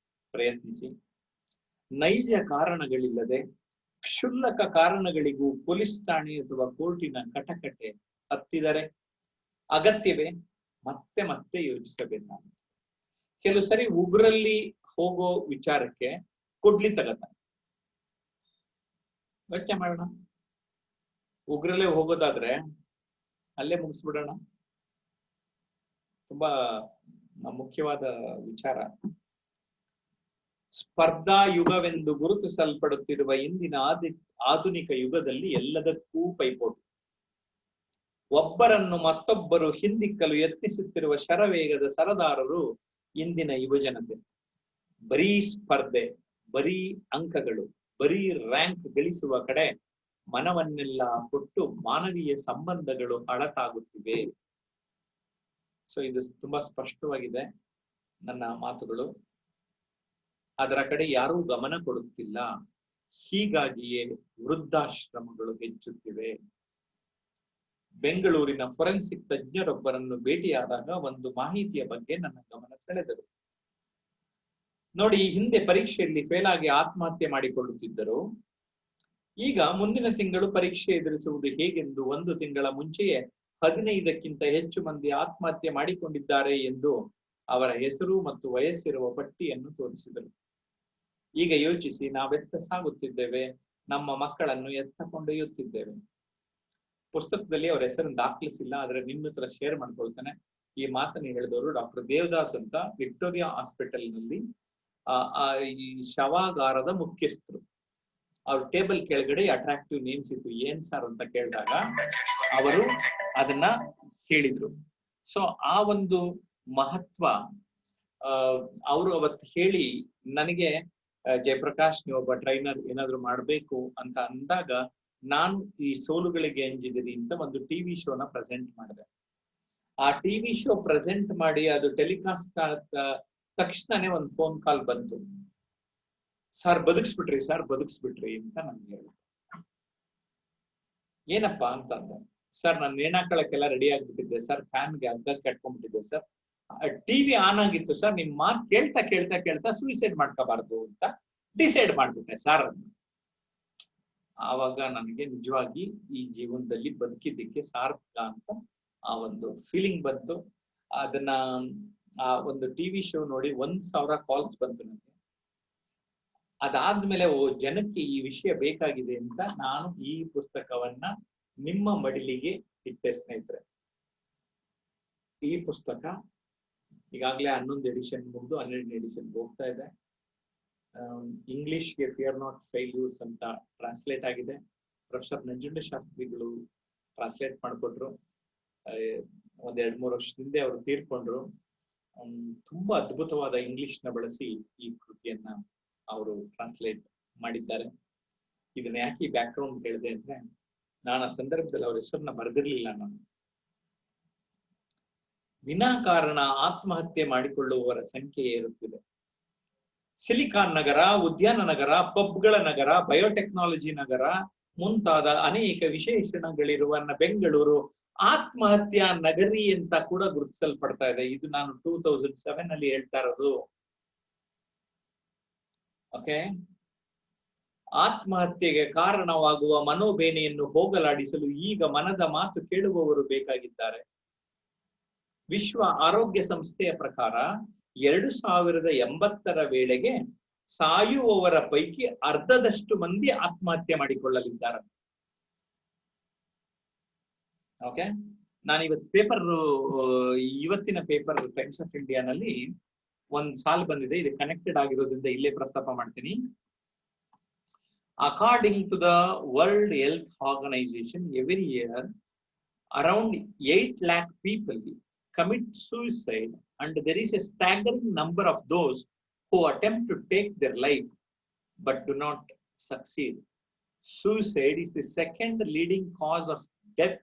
[SPEAKER 1] ಪ್ರಯತ್ನಿಸಿ. ನೈಜ ಕಾರಣಗಳಿಲ್ಲದೆ ಕ್ಷುಲ್ಲಕ ಕಾರಣಗಳಿಗೂ ಪೊಲೀಸ್ ಠಾಣೆ ಅಥವಾ ಕೋರ್ಟಿನ ಕಟಕಟೆ ಹತ್ತಿದರೆ ಅಗತ್ಯವೇ ಮತ್ತೆ ಮತ್ತೆ ಯೋಚಿಸಬೇಕಾಗುತ್ತೆ. ಕೆಲವು ಸರಿ ಉಗ್ರಲ್ಲಿ ಹೋಗೋ ವಿಚಾರಕ್ಕೆ ಕೊಡ್ಲಿ ತಗತಾನೆ. ಯೋಚನೆ ಮಾಡೋಣ, ಉಗ್ರಲ್ಲೇ ಹೋಗೋದಾದ್ರೆ ಅಲ್ಲೇ ಮುಗಿಸ್ಬಿಡೋಣ. ತುಂಬಾ ಮುಖ್ಯವಾದ ವಿಚಾರ. ಸ್ಪರ್ಧಾ ಯುಗವೆಂದು ಗುರುತಿಸಲ್ಪಡುತ್ತಿರುವ ಇಂದಿನ ಆಧುನಿಕ ಯುಗದಲ್ಲಿ ಎಲ್ಲದಕ್ಕೂ ಪೈಪೋಟಿ. ಒಬ್ಬರನ್ನು ಮತ್ತೊಬ್ಬರು ಹಿಂದಿಕ್ಕಲು ಯತ್ನಿಸುತ್ತಿರುವ ಶರವೇಗದ ಸರದಾರರು ಇಂದಿನ ಯುವಜನತೆ. ಬರೀ ಸ್ಪರ್ಧೆ, ಬರೀ ಅಂಕಗಳು, ಬರೀ ರ್ಯಾಂಕ್ ಗಳಿಸುವ ಕಡೆ ಮನವನ್ನೆಲ್ಲ ಕೊಟ್ಟು ಮಾನವೀಯ ಸಂಬಂಧಗಳು ಹಳತಾಗುತ್ತಿವೆ. ಸೊ ಇದು ತುಂಬಾ ಸ್ಪಷ್ಟವಾಗಿದೆ ನನ್ನ ಮಾತುಗಳು. ಅದರ ಕಡೆ ಯಾರೂ ಗಮನ ಕೊಡುತ್ತಿಲ್ಲ. ಹೀಗಾಗಿಯೇ ವೃದ್ಧಾಶ್ರಮಗಳು ಹೆಚ್ಚುತ್ತಿವೆ. ಬೆಂಗಳೂರಿನ ಫೊರೆನ್ಸಿಕ್ ತಜ್ಞರೊಬ್ಬರನ್ನು ಭೇಟಿಯಾದಾಗ ಒಂದು ಮಾಹಿತಿಯ ಬಗ್ಗೆ ನನ್ನ ಗಮನ ಸೆಳೆದರು. ನೋಡಿ, ಹಿಂದೆ ಪರೀಕ್ಷೆಯಲ್ಲಿ ಫೇಲ್ ಆಗಿ ಆತ್ಮಹತ್ಯೆ ಮಾಡಿಕೊಳ್ಳುತ್ತಿದ್ದರು. ಈಗ ಮುಂದಿನ ತಿಂಗಳು ಪರೀಕ್ಷೆ ಎದುರಿಸುವುದು ಹೇಗೆಂದು 1 ತಿಂಗಳ ಮುಂಚೆಯೇ 15ಕ್ಕಿಂತ ಹೆಚ್ಚು ಮಂದಿ ಆತ್ಮಹತ್ಯೆ ಮಾಡಿಕೊಂಡಿದ್ದಾರೆ ಎಂದು ಅವರ ಹೆಸರು ಮತ್ತು ವಯಸ್ಸಿರುವ ಪಟ್ಟಿಯನ್ನು ತೋರಿಸಿದರು. ಈಗ ಯೋಚಿಸಿ, ನಾವೆತ್ತ ಸಾಗುತ್ತಿದ್ದೇವೆ, ನಮ್ಮ ಮಕ್ಕಳನ್ನು ಎತ್ತ ಕೊಂಡೊಯ್ಯುತ್ತಿದ್ದೇವೆ. ಪುಸ್ತಕದಲ್ಲಿ ಅವರ ಹೆಸರನ್ನು ದಾಖಲಿಸಿಲ್ಲ, ಆದ್ರೆ ನಿಮ್ಮ ಹತ್ರ ಶೇರ್ ಮಾಡ್ಕೊಳ್ತಾನೆ. ಈ ಮಾತನ್ನು ಹೇಳಿದವರು ಡಾಕ್ಟರ್ ದೇವದಾಸ್ ಅಂತ, ವಿಕ್ಟೋರಿಯಾ ಹಾಸ್ಪಿಟಲ್ ನಲ್ಲಿ ಈ ಶವಾಗಾರದ ಮುಖ್ಯಸ್ಥರು. ಅವ್ರ ಟೇಬಲ್ ಕೆಳಗಡೆ ಅಟ್ರಾಕ್ಟಿವ್ ನೇಮ್ಸ್ ಇತ್ತು. ಏನ್ ಸರ್ ಅಂತ ಕೇಳಿದಾಗ ಅವರು ಅದನ್ನ ಹೇಳಿದ್ರು. ಸೊ ಆ ಒಂದು ಮಹತ್ವ ಅವರು ಅವತ್ತು ಹೇಳಿ ನನಗೆ, ಜಯಪ್ರಕಾಶ್ ನೀವು ಒಬ್ಬ ಟ್ರೈನರ್ ಏನಾದ್ರು ಮಾಡ್ಬೇಕು ಅಂತ ಅಂದಾಗ ನಾನು ಈ ಸೋಲುಗಳಿಗೆ ಅಂಜಿದಿರಿ ಅಂತ ಒಂದು ಟಿವಿ ಶೋನ ಪ್ರೆಸೆಂಟ್ ಮಾಡಿದೆ. ಆ ಟಿವಿ ಶೋ ಪ್ರೆಸೆಂಟ್ ಮಾಡಿ ಅದು ಟೆಲಿಕಾಸ್ಟ್ ಆದ ತಕ್ಷಣನೇ ಒಂದು ಫೋನ್ ಕಾಲ್ ಬಂತು. ಸರ್ ಬದುಕ್ಸ್ಬಿಟ್ರಿ, ಸರ್ ಬದುಕ್ಸ್ಬಿಟ್ರಿ ಅಂತ ನನ್ಗೆ ಹೇಳಿದ್ರು. ಏನಪ್ಪಾ ಅಂತಂದ್ರೆ, ಸರ್ ನಾನು ನೇಣಾಕಳಕ್ಕೆಲ್ಲ ರೆಡಿ ಆಗ್ಬಿಟ್ಟಿದ್ದೆ ಸರ್, ಫ್ಯಾನ್ಗೆ ಹಗ್ಗ ಕಟ್ಕೊಂಡ್ಬಿಟ್ಟಿದ್ದೆ ಸರ್, ಟಿವಿ ಆನ್ ಆಗಿತ್ತು ಸರ್, ನಿಮ್ ಮಾತು ಕೇಳ್ತಾ ಕೇಳ್ತಾ ಕೇಳ್ತಾ ಸೂಸೈಡ್ ಮಾಡ್ಕೋಬಾರ್ದು ಅಂತ ಡಿಸೈಡ್ ಮಾಡ್ಬಿಟ್ಟೆ ಸರ್. ಆವಾಗ ನನಗೆ ನಿಜವಾಗಿ ಈ ಜೀವನದಲ್ಲಿ ಬದುಕಿದ್ದಕ್ಕೆ ಸಾರ್ಥಕ ಅಂತ ಆ ಒಂದು ಫೀಲಿಂಗ್ ಬಂತು. ಅದನ್ನ ಆ ಒಂದು ಟಿವಿ ಶೋ ನೋಡಿ 1,000 ಕಾಲ್ಸ್ ಬಂತು ನನಗೆ. ಅದಾದ್ಮೇಲೆ ಜನಕ್ಕೆ ಈ ವಿಷಯ ಬೇಕಾಗಿದೆ ಅಂತ ನಾನು ಈ ಪುಸ್ತಕವನ್ನ ನಿಮ್ಮ ಮಡಿಲಿಗೆ ಇಟ್ಟೆ ಸ್ನೇಹಿತರೆ. ಈ ಪುಸ್ತಕ ಈಗಾಗಲೇ 11 ಎಡಿಷನ್ ಮುಗಿದು 12ನೇ ಎಡಿಷನ್ ಹೋಗ್ತಾ ಇದೆ. ಇಂಗ್ಲಿಷ್ಗೆ ಫಿಯರ್ ನಾಟ್ ಫೇಲ್ಯೂರ್ಸ್ ಅಂತ ಟ್ರಾನ್ಸ್ಲೇಟ್ ಆಗಿದೆ. ಪ್ರೊಫೆಸರ್ ನಂಜುಂಡ ಶಾಸ್ತ್ರಿಗಳು ಟ್ರಾನ್ಸ್ಲೇಟ್ ಮಾಡಿಕೊಟ್ರು. ಒಂದ್ 2-3 ವರ್ಷದ ಹಿಂದೆ ಅವರು ತೀರ್ಕೊಂಡ್ರು. ತುಂಬಾ ಅದ್ಭುತವಾದ ಇಂಗ್ಲಿಷ್ ನ ಬಳಸಿ ಈ ಕೃತಿಯನ್ನ ಅವರು ಟ್ರಾನ್ಸ್ಲೇಟ್ ಮಾಡಿದ್ದಾರೆ. ಇದನ್ನ ಯಾಕೆ ಬ್ಯಾಕ್ ಗ್ರೌಂಡ್ ಹೇಳಿದೆ ಅಂದ್ರೆ, ನಾನು ಆ ಸಂದರ್ಭದಲ್ಲಿ ಅವ್ರ ಹೆಸರನ್ನ ಬರೆದಿರ್ಲಿಲ್ಲ. ನಾನು ವಿನಾಕಾರಣ ಆತ್ಮಹತ್ಯೆ ಮಾಡಿಕೊಳ್ಳುವವರ ಸಂಖ್ಯೆ ಏರುತ್ತಿದೆ. ಸಿಲಿಕಾನ್ ನಗರ, ಉದ್ಯಾನ ನಗರ, ಪಬ್ಗಳ ನಗರ, ಬಯೋಟೆಕ್ನಾಲಜಿ ನಗರ ಮುಂತಾದ ಅನೇಕ ವಿಶೇಷಣಗಳಿರುವ ಬೆಂಗಳೂರು ಆತ್ಮಹತ್ಯಾ ನಗರಿ ಅಂತ ಕೂಡ ಗುರುತಿಸಲ್ಪಡ್ತಾ ಇದೆ. ಇದು ನಾನು 2007 ಅಲ್ಲಿ ಹೇಳ್ತಾ ಇರೋದು. ಓಕೆ, ಆತ್ಮಹತ್ಯೆಗೆ ಕಾರಣವಾಗುವ ಮನೋಬೇನೆಯನ್ನು ಹೋಗಲಾಡಿಸಲು ಈಗ ಮನದ ಮಾತು ಕೇಳುವವರು ಬೇಕಾಗಿದ್ದಾರೆ. ವಿಶ್ವ ಆರೋಗ್ಯ ಸಂಸ್ಥೆಯ ಪ್ರಕಾರ 2080ರ ವೇಳೆಗೆ ಸಾಯುವವರ ಪೈಕಿ ಅರ್ಧದಷ್ಟು ಮಂದಿ ಆತ್ಮಹತ್ಯೆ ಮಾಡಿಕೊಳ್ಳಲಿದ್ದಾರೆ. ಓಕೆ, ನಾನು ಇವತ್ತಿನ ಪೇಪರ್ ಟೈಮ್ಸ್ ಆಫ್ ಇಂಡಿಯಾನಲ್ಲಿ ಒಂದ್ ಸಾಲ್ ಬಂದಿದೆ, ಇದು ಕನೆಕ್ಟೆಡ್ ಆಗಿರೋದ್ರಿಂದ ಇಲ್ಲೇ ಪ್ರಸ್ತಾಪ ಮಾಡ್ತೀನಿ. According to the World Health Organization, every year around 8 lakh people commit suicide, and there is a staggering number of those who attempt to take their life but do not succeed. Suicide is the second leading cause of death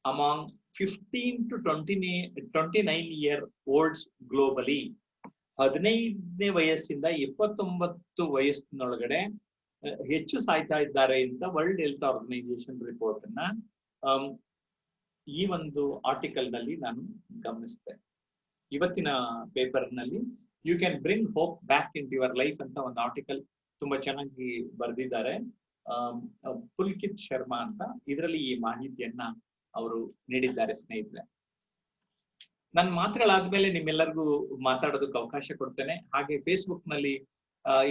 [SPEAKER 1] among 15 to 29-year-olds globally. 15ನೇ ವಯಸ್ಸಿಂದ 29 ವಯಸ್ಸಿನೊಳಗಡೆ ಹೆಚ್ಚು ಸಾಯ್ತಾ ಇದ್ದಾರೆ ಅಂತ world Health organisation report ಅನ್ನ ಈ ಒಂದು article ನಲ್ಲಿ ನಾನು ಗಮನಿಸಿದೆ. ಇವತ್ತಿನ ಪೇಪರ್ ನಲ್ಲಿ you can bring hope back in your life ಅಂತ ಒಂದು ಆರ್ಟಿಕಲ್ ತುಂಬಾ ಚೆನ್ನಾಗಿ ಬರೆದಿದ್ದಾರೆ ಪುಲ್ಕಿತ್ ಶರ್ಮಾ ಅಂತ. ಇದರಲ್ಲಿ ಈ ಮಾಹಿತಿಯನ್ನ ಅವರು ನೀಡಿದ್ದಾರೆ. ಸ್ನೇಹಿತರೆ, ನನ್ನ ಮಾತುಗಳಾದ್ಮೇಲೆ ನಿಮ್ಮೆಲ್ಲರಿಗೂ ಮಾತಾಡೋದಕ್ಕೆ ಅವಕಾಶ ಕೊಡ್ತೇನೆ. ಹಾಗೆ ಫೇಸ್ಬುಕ್ ನಲ್ಲಿ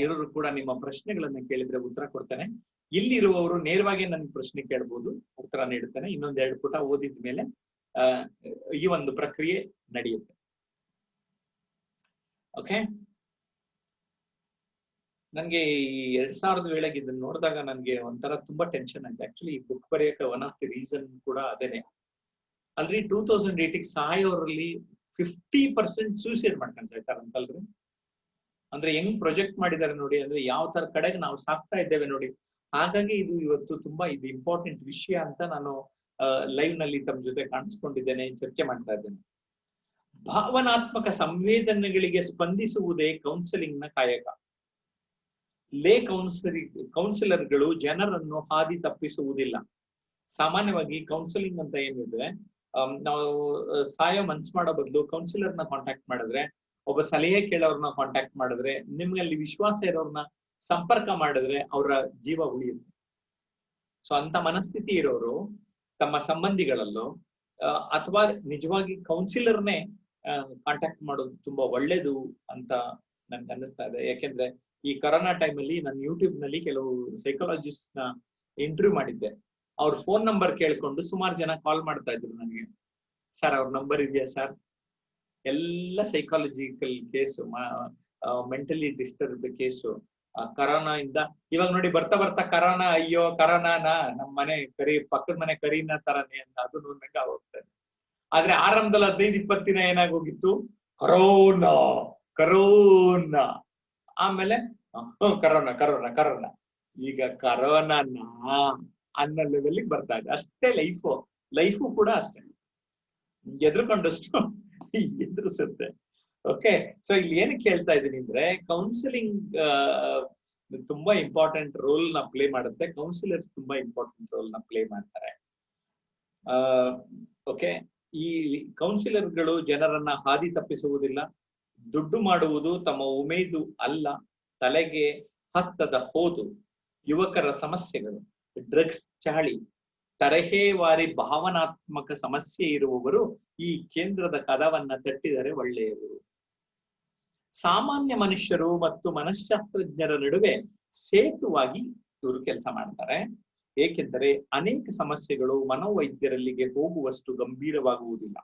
[SPEAKER 1] ಇರೋರು ಕೂಡ ನಿಮ್ಮ ಪ್ರಶ್ನೆಗಳನ್ನ ಕೇಳಿದ್ರೆ ಉತ್ತರ ಕೊಡ್ತೇನೆ. ಇಲ್ಲಿರುವವರು ನೇರವಾಗಿ ನನ್ನ ಪ್ರಶ್ನೆ ಕೇಳಬಹುದು, ಉತ್ತರ ನೀಡುತ್ತೇನೆ. ಇನ್ನೊಂದ್ 2 ಪುಟ ಓದಿದ ಮೇಲೆ ಈ ಒಂದು ಪ್ರಕ್ರಿಯೆ ನಡೆಯುತ್ತೆ. ಓಕೆ, ನನ್ಗೆ ಈ 2000 ಇದನ್ನ ನೋಡಿದಾಗ ನನ್ಗೆ ಒಂಥರ ತುಂಬಾ ಟೆನ್ಷನ್ ಆಯ್ತು. ಆಕ್ಚುಲಿ ಈ ಬುಕ್ ಬರೆಯಕ್ಕೆ ಒನ್ ಆಫ್ ದಿ ರೀಸನ್ ಕೂಡ ಅದೇನೆ. ಅಲ್ರಿ 2008 ಸಾಯೋರಲ್ಲಿ 50% ಸೂಸೈಡ್ ಮಾಡ್ಕೊಂಡು ಸಾಯ್ತಾರ ಅಂತಲ್ರಿ. ಅಂದ್ರೆ ಹೆಂಗ್ ಪ್ರೊಜೆಕ್ಟ್ ಮಾಡಿದ್ದಾರೆ ನೋಡಿ, ಅಂದ್ರೆ ಯಾವ ತರ ಕಡೆಗೆ ನಾವು ಸಾಕ್ತಾ ಇದ್ದೇವೆ ನೋಡಿ. ಹಾಗಾಗಿ ಇದು ಇವತ್ತು ತುಂಬಾ ಇದು ಇಂಪಾರ್ಟೆಂಟ್ ವಿಷಯ ಅಂತ ನಾನು ಲೈವ್ ನಲ್ಲಿ ತಮ್ಮ ಜೊತೆ ಕಾಣಿಸ್ಕೊಂಡಿದ್ದೇನೆ, ಚರ್ಚೆ ಮಾಡ್ತಾ ಇದ್ದೇನೆ. ಭಾವನಾತ್ಮಕ ಸಂವೇದನೆಗಳಿಗೆ ಸ್ಪಂದಿಸುವುದೇ ಕೌನ್ಸಿಲಿಂಗ್ ನ ಕಾಯಕ. ಲೇ ಕೌನ್ಸಿಲರ್ಗಳು ಜನರನ್ನು ಹಾದಿ ತಪ್ಪಿಸುವುದಿಲ್ಲ. ಸಾಮಾನ್ಯವಾಗಿ ಕೌನ್ಸಿಲಿಂಗ್ ಅಂತ ಏನಿದೆ, ನಾವು ಸಾಯೋ ಮನ್ಸ್ ಮಾಡೋ ಬದಲು ಕೌನ್ಸಿಲರ್ ನ ಕಾಂಟ್ಯಾಕ್ಟ್ ಮಾಡಿದ್ರೆ, ಒಬ್ಬ ಸಲಹೆ ಕೇಳೋರ್ನ ಕಾಂಟ್ಯಾಕ್ಟ್ ಮಾಡಿದ್ರೆ, ನಿಮ್ಗಲ್ಲಿ ವಿಶ್ವಾಸ ಇರೋರ್ನ ಸಂಪರ್ಕ ಮಾಡಿದ್ರೆ ಅವರ ಜೀವ ಉಳಿಯುತ್ತೆ. ಸೊ ಅಂತ ಮನಸ್ಥಿತಿ ಇರೋರು ತಮ್ಮ ಸಂಬಂಧಿಗಳಲ್ಲೋ ಅಥವಾ ನಿಜವಾಗಿ ಕೌನ್ಸಿಲರ್ನೇ ಕಾಂಟ್ಯಾಕ್ಟ್ ಮಾಡೋದು ತುಂಬಾ ಒಳ್ಳೇದು ಅಂತ ನನ್ಗೆ ಅನ್ನಿಸ್ತಾ ಇದೆ. ಯಾಕೆಂದ್ರೆ ಈ ಕೊರೋನಾ ಟೈಮಲ್ಲಿ ನಾನು ಯೂಟ್ಯೂಬ್ ನಲ್ಲಿ ಕೆಲವು ಸೈಕಾಲಜಿಸ್ಟ್ ನ ಇಂಟರ್ವ್ಯೂ ಮಾಡಿದ್ದೆ. ಅವ್ರ ಫೋನ್ ನಂಬರ್ ಕೇಳ್ಕೊಂಡು ಸುಮಾರು ಜನ ಕಾಲ್ ಮಾಡ್ತಾ ಇದ್ರು ನನಗೆ. ಸರ್ ಅವ್ರ ನಂಬರ್ ಇದೆಯಾ ಸರ್? ಎಲ್ಲ psychological case, mentally disturbed case, corona ಇಂದ. ಇವಾಗ ನೋಡಿ ಬರ್ತಾ ಬರ್ತಾ ಕರೋನಾ, ಅಯ್ಯೋ ಕರೋನಾನ ನಮ್ಮ ಮನೆ ಪಕ್ಕದ ಮನೆ ಕರೀನಾ ತರನೇ ಅಂತ ಅದು ನಂಗೆ ಹೋಗ್ತದೆ. ಆದ್ರೆ ಆರಂಭದಲ್ಲಿ 15-20 ದಿನ ಏನಾಗೋಗಿತ್ತು, ಕರೋನಾ ಕರೋನಾ, ಆಮೇಲೆ ಕರೋನಾ ಕರೋನಾ ಕರೋನಾ, ಈಗ ಕರೋನಾನ ಅನ್ನೋ ಲೆವೆಲ್ಗೆ ಬರ್ತಾ ಇದೆ. ಅಷ್ಟೇ ಲೈಫು ಕೂಡ ಅಷ್ಟೇ ಎದ್ರುಕೊಂಡಷ್ಟು ಎದುರಿಸುತ್ತೆ. ಓಕೆ, ಸೊ ಇಲ್ಲಿ ಏನಕ್ಕೆ ಹೇಳ್ತಾ ಇದ್ದೀನಿ ಅಂದ್ರೆ, ಕೌನ್ಸಿಲಿಂಗ್ ತುಂಬಾ ಇಂಪಾರ್ಟೆಂಟ್ ರೋಲ್ ನ ಪ್ಲೇ ಮಾಡುತ್ತೆ. ಕೌನ್ಸಿಲರ್ಸ್ ತುಂಬಾ ಇಂಪಾರ್ಟೆಂಟ್ ರೋಲ್ ನ ಪ್ಲೇ ಮಾಡ್ತಾರೆ. ಓಕೆ, ಈ ಕೌನ್ಸಿಲರ್ಗಳು ಜನರನ್ನ ಹಾದಿ ತಪ್ಪಿಸುವುದಿಲ್ಲ. ದುಡ್ಡು ಮಾಡುವುದು ತಮ್ಮ ಉಮೇದು ಅಲ್ಲ, ತಲೆಗೆ ಹತ್ತದ ಹೋದು, ಯುವಕರ ಸಮಸ್ಯೆಗಳು, ಡ್ರಗ್ಸ್ ಚಾಳಿ, ತರಹೇವಾರಿ ಭಾವನಾತ್ಮಕ ಸಮಸ್ಯೆ ಇರುವವರು ಈ ಕೇಂದ್ರದ ಕದವನ್ನ ತಟ್ಟಿದರೆ ಒಳ್ಳೆಯವರು. ಸಾಮಾನ್ಯ ಮನುಷ್ಯರು ಮತ್ತು ಮನಃಶಾಸ್ತ್ರಜ್ಞರ ನಡುವೆ ಸೇತುವಾಗಿ ಇವರು ಕೆಲಸ ಮಾಡ್ತಾರೆ. ಏಕೆಂದರೆ ಅನೇಕ ಸಮಸ್ಯೆಗಳು ಮನೋವೈದ್ಯರಲ್ಲಿಗೆ ಹೋಗುವಷ್ಟು ಗಂಭೀರವಾಗುವುದಿಲ್ಲ.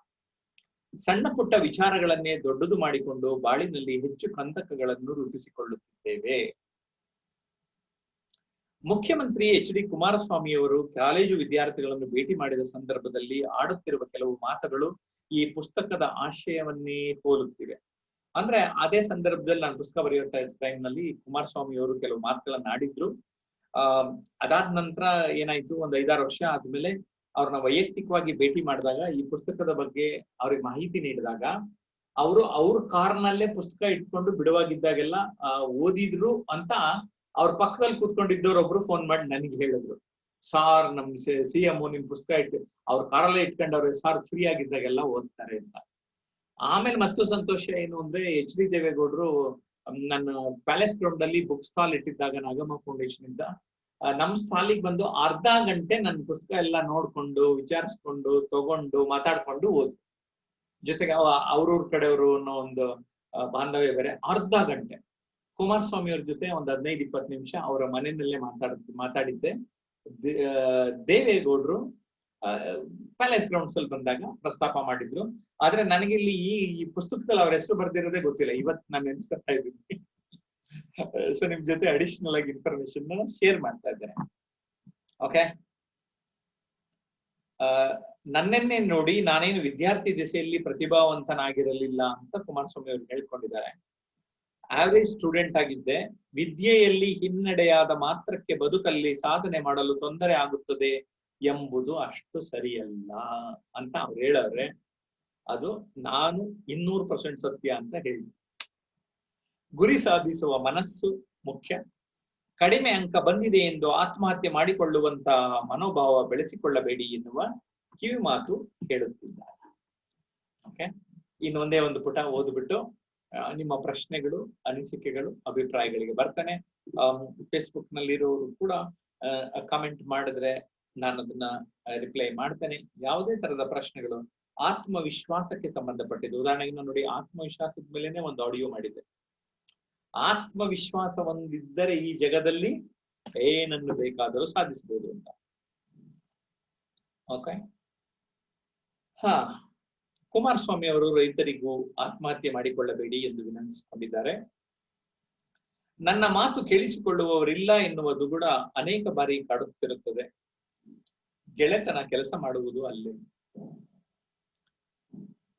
[SPEAKER 1] ಸಣ್ಣ ಪುಟ್ಟ ವಿಚಾರಗಳನ್ನೇ ದೊಡ್ಡದು ಮಾಡಿಕೊಂಡು ಬಾಳಿನಲ್ಲಿ ಹೆಚ್ಚು ಕಂದಕಗಳನ್ನು ರೂಪಿಸಿಕೊಳ್ಳುತ್ತಿದ್ದೇವೆ. ಮುಖ್ಯಮಂತ್ರಿ ಎಚ್.ಡಿ. ಕುಮಾರಸ್ವಾಮಿ ಅವರು ಕಾಲೇಜು ವಿದ್ಯಾರ್ಥಿಗಳನ್ನು ಭೇಟಿ ಮಾಡಿದ ಸಂದರ್ಭದಲ್ಲಿ ಆಡುತ್ತಿರುವ ಕೆಲವು ಮಾತುಗಳು ಈ ಪುಸ್ತಕದ ಆಶಯವನ್ನೇ ಹೋಲುತ್ತಿವೆ. ಅಂದ್ರೆ ಅದೇ ಸಂದರ್ಭದಲ್ಲಿ ನಾನು ಪುಸ್ತಕ ಬರೆಯೋ ಟೈಮ್ ನಲ್ಲಿ ಕುಮಾರಸ್ವಾಮಿ ಅವರು ಕೆಲವು ಮಾತುಗಳನ್ನ ಆಡಿದ್ರು. ಅದಾದ ನಂತರ ಏನಾಯ್ತು, ಒಂದ್ 5-6 ವರ್ಷ ಆದ್ಮೇಲೆ ಅವ್ರನ್ನ ವೈಯಕ್ತಿಕವಾಗಿ ಭೇಟಿ ಮಾಡಿದಾಗ ಈ ಪುಸ್ತಕದ ಬಗ್ಗೆ ಅವ್ರಿಗೆ ಮಾಹಿತಿ ನೀಡಿದಾಗ ಅವ್ರ ಕಾರ್ನಲ್ಲೇ ಪುಸ್ತಕ ಇಟ್ಕೊಂಡು ಬಿಡುವಾಗಿದ್ದಾಗೆಲ್ಲ ಓದಿದ್ರು ಅಂತ ಅವ್ರ ಪಕ್ಕದಲ್ಲಿ ಕೂತ್ಕೊಂಡಿದ್ದವ್ರೊಬ್ರು ಫೋನ್ ಮಾಡಿ ನನಗೆ ಹೇಳಿದ್ರು, ಸಾರ್ ನಮ್ CM ನಿಮ್ ಪುಸ್ತಕ ಅವ್ರ ಕಾರಲ್ಲೇ ಇಟ್ಕೊಂಡವ್ರೆ ಸಾರ್, ಫ್ರೀ ಆಗಿದ್ದಾಗೆಲ್ಲ ಓದ್ತಾರೆ ಅಂತ. ಆಮೇಲೆ ಮತ್ತು ಸಂತೋಷ ಏನು ಅಂದ್ರೆ H.D. ದೇವೇಗೌಡರು ನನ್ನ ಪ್ಯಾಲೇಸ್ ಗ್ರೌಂಡ್ ಅಲ್ಲಿ ಬುಕ್ ಸ್ಟಾಲ್ ಇಟ್ಟಿದ್ದಾಗ ನಾಗಮ್ಮ ಫೌಂಡೇಶನ್ ಇಂದ ನಮ್ ಸ್ಟಾಲಿಗೆ ಬಂದು ಅರ್ಧ ಗಂಟೆ ನನ್ನ ಪುಸ್ತಕ ಎಲ್ಲ ನೋಡ್ಕೊಂಡು ವಿಚಾರಿಸ್ಕೊಂಡು ತಗೊಂಡು ಮಾತಾಡ್ಕೊಂಡು ಓದ್. ಜೊತೆಗೆ ಅವ್ರವ್ರ ಕಡೆಯವರು ಅನ್ನೋ ಒಂದು ಬಾಂಧವ್ಯ ಬೇರೆ. ಅರ್ಧ ಗಂಟೆ ಕುಮಾರಸ್ವಾಮಿ ಅವ್ರ ಜೊತೆ ಒಂದ್ 15-20 ನಿಮಿಷ ಅವರ ಮನೆಯಲ್ಲೇ ಮಾತಾಡಿದ್ದೆ. ದೇವೇಗೌಡರು ಪ್ಯಾಲೇಸ್ ಗ್ರೌಂಡ್ಸ್ ಅಲ್ಲಿ ಬಂದಾಗ ಪ್ರಸ್ತಾಪ ಮಾಡಿದ್ರು. ಆದ್ರೆ ನನಗೆ ಇಲ್ಲಿ ಈ ಪುಸ್ತಕದಲ್ಲಿ ಅವ್ರ ಹೆಸರು ಬರ್ದಿರೋದೇ ಗೊತ್ತಿಲ್ಲ. ಇವತ್ತು ನಾನು ನೆನ್ಸ್ಕೊತಾ ಇದ್ದೀನಿ. ಸೊ ನಿಮ್ ಜೊತೆ ಅಡಿಷನಲ್ ಆಗಿ ಇನ್ಫಾರ್ಮೇಶನ್ ಶೇರ್ ಮಾಡ್ತಾ ಇದ್ದೇನೆ. ಓಕೆ, ನನ್ನೆನ್ನೇ ನೋಡಿ ನಾನೇನು ವಿದ್ಯಾರ್ಥಿ ದಿಸೆಯಲ್ಲಿ ಪ್ರತಿಭಾವಂತನಾಗಿರಲಿಲ್ಲ ಅಂತ ಕುಮಾರಸ್ವಾಮಿ ಅವರು ಹೇಳ್ಕೊಂಡಿದ್ದಾರೆ. ಆವರೇಜ್ ಸ್ಟೂಡೆಂಟ್ ಆಗಿದ್ದೆ. ವಿದ್ಯೆಯಲ್ಲಿ ಹಿನ್ನಡೆಯಾದ ಮಾತ್ರಕ್ಕೆ ಬದುಕಲ್ಲಿ ಸಾಧನೆ ಮಾಡಲು ತೊಂದರೆ ಆಗುತ್ತದೆ ಎಂಬುದು ಅಷ್ಟು ಸರಿಯಲ್ಲ ಅಂತ ಅವ್ರು ಹೇಳವ್ರೆ. ಅದು ನಾನು 200% ಸತ್ಯ ಅಂತ ಹೇಳಿ. ಗುರಿ ಸಾಧಿಸುವ ಮನಸ್ಸು ಮುಖ್ಯ. ಕಡಿಮೆ ಅಂಕ ಬಂದಿದೆ ಎಂದು ಆತ್ಮಹತ್ಯೆ ಮಾಡಿಕೊಳ್ಳುವಂತ ಮನೋಭಾವ ಬೆಳೆಸಿಕೊಳ್ಳಬೇಡಿ ಎನ್ನುವ ಕಿವಿ ಮಾತು ಹೇಳುತ್ತಿದ್ದಾರೆ. ಓಕೆ, ಇನ್ನೊಂದೇ ಒಂದು ಪುಟ ಓದ್ಬಿಟ್ಟು ನಿಮ್ಮ ಪ್ರಶ್ನೆಗಳು, ಅನಿಸಿಕೆಗಳು, ಅಭಿಪ್ರಾಯಗಳಿಗೆ ಬರ್ತಾನೆ. ಫೇಸ್ಬುಕ್ ನಲ್ಲಿರೋರು ಕೂಡ ಕಮೆಂಟ್ ಮಾಡಿದ್ರೆ ನಾನು ಅದನ್ನ ರಿಪ್ಲೈ ಮಾಡ್ತೇನೆ. ಯಾವುದೇ ತರದ ಪ್ರಶ್ನೆಗಳು ಆತ್ಮವಿಶ್ವಾಸಕ್ಕೆ ಸಂಬಂಧಪಟ್ಟಿದ್ದು, ಉದಾಹರಣೆಗೆ ನೋಡಿ ಆತ್ಮವಿಶ್ವಾಸದ ಮೇಲೆನೆ ಒಂದು ಆಡಿಯೋ ಮಾಡಿದ್ದೆ. ಆತ್ಮವಿಶ್ವಾಸ ಒಂದಿದ್ದರೆ ಈ ಜಗದಲ್ಲಿ ಏನನ್ನು ಬೇಕಾದರೂ ಸಾಧಿಸಬಹುದು ಅಂತ. ಓಕೆ, ಕುಮಾರಸ್ವಾಮಿ ಅವರು ರೈತರಿಗೂ ಆತ್ಮಹತ್ಯೆ ಮಾಡಿಕೊಳ್ಳಬೇಡಿ ಎಂದು ವಿನಂತಿಸಿಕೊಂಡಿದ್ದಾರೆ. ನನ್ನ ಮಾತು ಕೇಳಿಸಿಕೊಳ್ಳುವವರಿಲ್ಲ ಎನ್ನುವ ದುಗುಡ ಅನೇಕ ಬಾರಿ ಕಾಡುತ್ತಿರುತ್ತದೆ. ಗೆಳೆತನ ಕೆಲಸ ಮಾಡುವುದು ಅಲ್ಲೇ.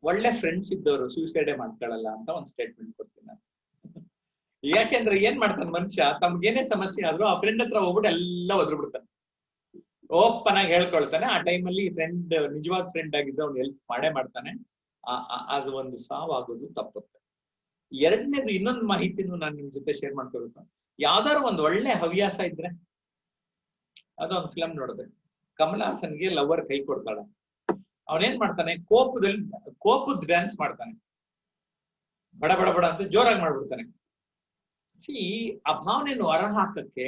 [SPEAKER 1] ಒಳ್ಳೆ ಫ್ರೆಂಡ್ಸ್ ಇದ್ದವರು ಸೂಸೈಡೇ ಮಾಡ್ಕೊಳ್ಳಲ್ಲ ಅಂತ ಒಂದು ಸ್ಟೇಟ್ಮೆಂಟ್ ಕೊಡ್ತೀನಿ ನಾನು. ಯಾಕೆಂದ್ರೆ ಏನ್ ಮಾಡ್ತಾನೆ ಮನುಷ್ಯ, ತಮ್ಗೇನೇ ಸಮಸ್ಯೆ ಆದ್ರೂ ಆ ಫ್ರೆಂಡ್ ಹತ್ರ ಹೋಗ್ಬಿಟ್ಟು ಎಲ್ಲ ಒದ್ರುಬಿಡ್ತಾನೆ, ಓಪನ್ ಆಗಿ ಹೇಳ್ಕೊಳ್ತಾನೆ. ಆ ಟೈಮಲ್ಲಿ ಫ್ರೆಂಡ್ ನಿಜವಾದ ಫ್ರೆಂಡ್ ಆಗಿದ್ದ ಅವ್ನು ಹೆಲ್ಪ್ ಮಾಡೇ ಮಾಡ್ತಾನೆ. ಅದು ಒಂದು ಸಾವಾಗೋದು ತಪ್ಪುತ್ತೆ. ಎರಡನೇದು ಇನ್ನೊಂದು ಮಾಹಿತಿನೂ ನಾನು ನಿಮ್ ಜೊತೆ ಶೇರ್ ಮಾಡ್ಕೋಬೇಕು. ಯಾವ್ದಾದ್ರು ಒಂದು ಒಳ್ಳೆ ಹವ್ಯಾಸ ಇದ್ರೆ, ಅದೊಂದು ಫಿಲಂ ನೋಡಿದೆ, ಕಮಲ್ ಹಾಸನ್ಗೆ ಲವರ್ ಕೈ ಕೊಡ್ತಾಳೆ. ಅವನೇನ್ ಮಾಡ್ತಾನೆ, ಕೋಪದ ಡ್ಯಾನ್ಸ್ ಮಾಡ್ತಾನೆ, ಬಡ ಬಡ ಬಡ ಅಂತ ಜೋರಾಗಿ ಮಾಡ್ಬಿಡ್ತಾನೆ. ಆ ಭಾವನೆಯನ್ನು ಹೊರಹಾಕಕ್ಕೆ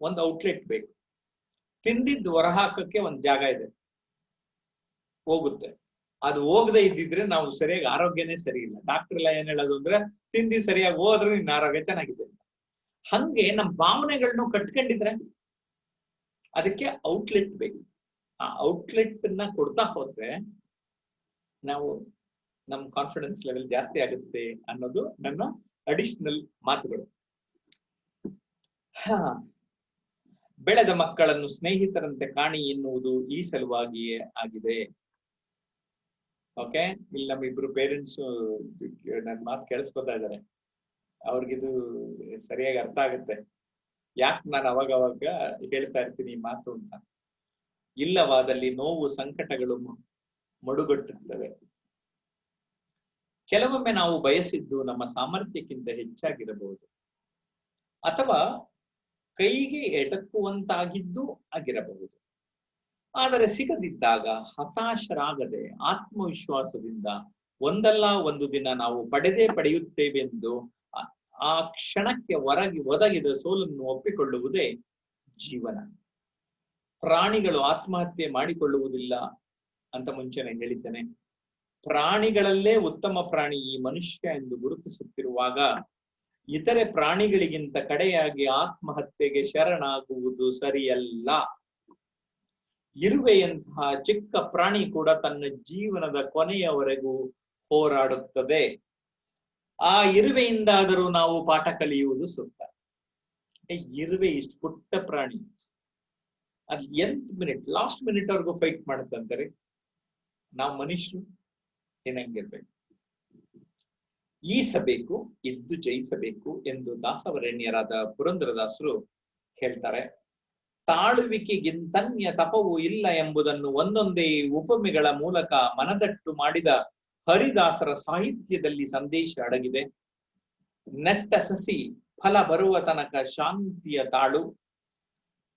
[SPEAKER 1] ಒಂದು ಔಟ್ಲೆಟ್ ಬೇಕು. ತಿಂದಿದ್ದು ಹೊರಹಾಕಕ್ಕೆ ಒಂದು ಜಾಗ ಇದೆ, ಹೋಗುತ್ತೆ. ಅದು ಹೋಗದೆ ಇದ್ದಿದ್ರೆ ನಾವು ಸರಿಯಾಗಿ ಆರೋಗ್ಯನೇ ಸರಿ ಇಲ್ಲ. ಡಾಕ್ಟರ್ ಎಲ್ಲ ಏನ್ ಹೇಳೋದು ಅಂದ್ರೆ, ತಿಂದಿ ಸರಿಯಾಗಿ ಹೋದ್ರೆ ನಿನ್ನ ಆರೋಗ್ಯ ಚೆನ್ನಾಗಿದೆ ಅಂತ. ಹಂಗೆ ನಮ್ ಭಾವನೆಗಳನ್ನ ಕಟ್ಕೊಂಡಿದ್ರೆ ಅದಕ್ಕೆ ಔಟ್ಲೆಟ್ ಬೇಕು. ಆ ಔಟ್ಲೆಟ್ ನ ಕೊಡ್ತಾ ಹೋದ್ರೆ ನಾವು ನಮ್ ಕಾನ್ಫಿಡೆನ್ಸ್ ಲೆವೆಲ್ ಜಾಸ್ತಿ ಆಗುತ್ತೆ ಅನ್ನೋದು ನನ್ನ ಅಡಿಷನಲ್ ಮಾತುಗಳು. ಬೆಳೆದ ಮಕ್ಕಳನ್ನು ಸ್ನೇಹಿತರಂತೆ ಕಾಣಿ ಎನ್ನುವುದು ಈ ಸಲುವಾಗಿಯೇ ಆಗಿದೆ. ಓಕೆ, ಇಲ್ಲಿ ನಮ್ಮಿಬ್ರು ಪೇರೆಂಟ್ಸ್ ನನ್ನ ಮಾತು ಕೇಳಿಸ್ಕೊತಾ ಇದ್ದಾರೆ. ಅವ್ರಿಗಿದು ಸರಿಯಾಗಿ ಅರ್ಥ ಆಗುತ್ತೆ ಯಾಕೆ ನಾನು ಅವಾಗ ಹೇಳ್ತಾ ಇರ್ತೀನಿ ಈ ಮಾತು ಅಂತ. ಇಲ್ಲವಾದಲ್ಲಿ ನೋವು ಸಂಕಟಗಳು ಮಡುಗಟ್ಟುತ್ತವೆ. ಕೆಲವೊಮ್ಮೆ ನಾವು ಬಯಸಿದ್ದು ನಮ್ಮ ಸಾಮರ್ಥ್ಯಕ್ಕಿಂತ ಹೆಚ್ಚಾಗಿರಬಹುದು, ಅಥವಾ ಕೈಗೆ ಎಟಕುವಂತಾಗಿದ್ದು ಆಗಿರಬಹುದು. ಆದರೆ ಸಿಗದಿದ್ದಾಗ ಹತಾಶರಾಗದೆ ಆತ್ಮವಿಶ್ವಾಸದಿಂದ ಒಂದಲ್ಲ ಒಂದು ದಿನ ನಾವು ಪಡೆಯುತ್ತೇವೆಂದು ಆ ಕ್ಷಣಕ್ಕೆ ಒದಗಿದ ಸೋಲನ್ನು ಒಪ್ಪಿಕೊಳ್ಳುವುದೇ ಜೀವನ. ಪ್ರಾಣಿಗಳು ಆತ್ಮಹತ್ಯೆ ಮಾಡಿಕೊಳ್ಳುವುದಿಲ್ಲ ಅಂತ ಮುಂಚೆನೆ ಹೇಳಿದ್ದೇನೆ. ಪ್ರಾಣಿಗಳಲ್ಲೇ ಉತ್ತಮ ಪ್ರಾಣಿ ಈ ಮನುಷ್ಯ ಎಂದು ಗುರುತಿಸುತ್ತಿರುವಾಗ ಇತರೆ ಪ್ರಾಣಿಗಳಿಗಿಂತ ಕಡೆಯಾಗಿ ಆತ್ಮಹತ್ಯೆಗೆ ಶರಣಾಗುವುದು ಸರಿಯಲ್ಲ. ಇರುವೆಯಂತಹ ಚಿಕ್ಕ ಪ್ರಾಣಿ ಕೂಡ ತನ್ನ ಜೀವನದ ಕೊನೆಯವರೆಗೂ ಹೋರಾಡುತ್ತದೆ. ಆ ಇರುವೆಯಿಂದಾದರೂ ನಾವು ಪಾಠ ಕಲಿಯುವುದು ಸೂಕ್ತ. ಇರುವೆ ಇಷ್ಟು ಪುಟ್ಟ ಪ್ರಾಣಿ, ಅದ್ ಲಾಸ್ಟ್ ಮಿನಿಟ್ ಅವ್ರಿಗೂ ಫೈಟ್ ಮಾಡುತ್ತಂತಾರೆ. ನಾವು ಮನುಷ್ಯರು ಏನಂಗಿರ್ಬೇಕು, ಈಸಬೇಕು ಇದ್ದು ಜಯಿಸಬೇಕು ಎಂದು ದಾಸವರೇಣ್ಯರಾದ ಪುರಂದರದಾಸರು ಹೇಳ್ತಾರೆ. ತಾಳುವಿಕೆಗಿಂತನ್ಯ ತಪವೂ ಇಲ್ಲ ಎಂಬುದನ್ನು ಒಂದೊಂದೇ ಉಪಮೆಗಳ ಮೂಲಕ ಮನದಟ್ಟು ಮಾಡಿದ ಹರಿದಾಸರ ಸಾಹಿತ್ಯದಲ್ಲಿ ಸಂದೇಶ ಅಡಗಿದೆ. ನೆಟ್ಟ ಸಸಿ ಫಲ ಬರುವ ತನಕ ಶಾಂತಿಯ ತಾಳು,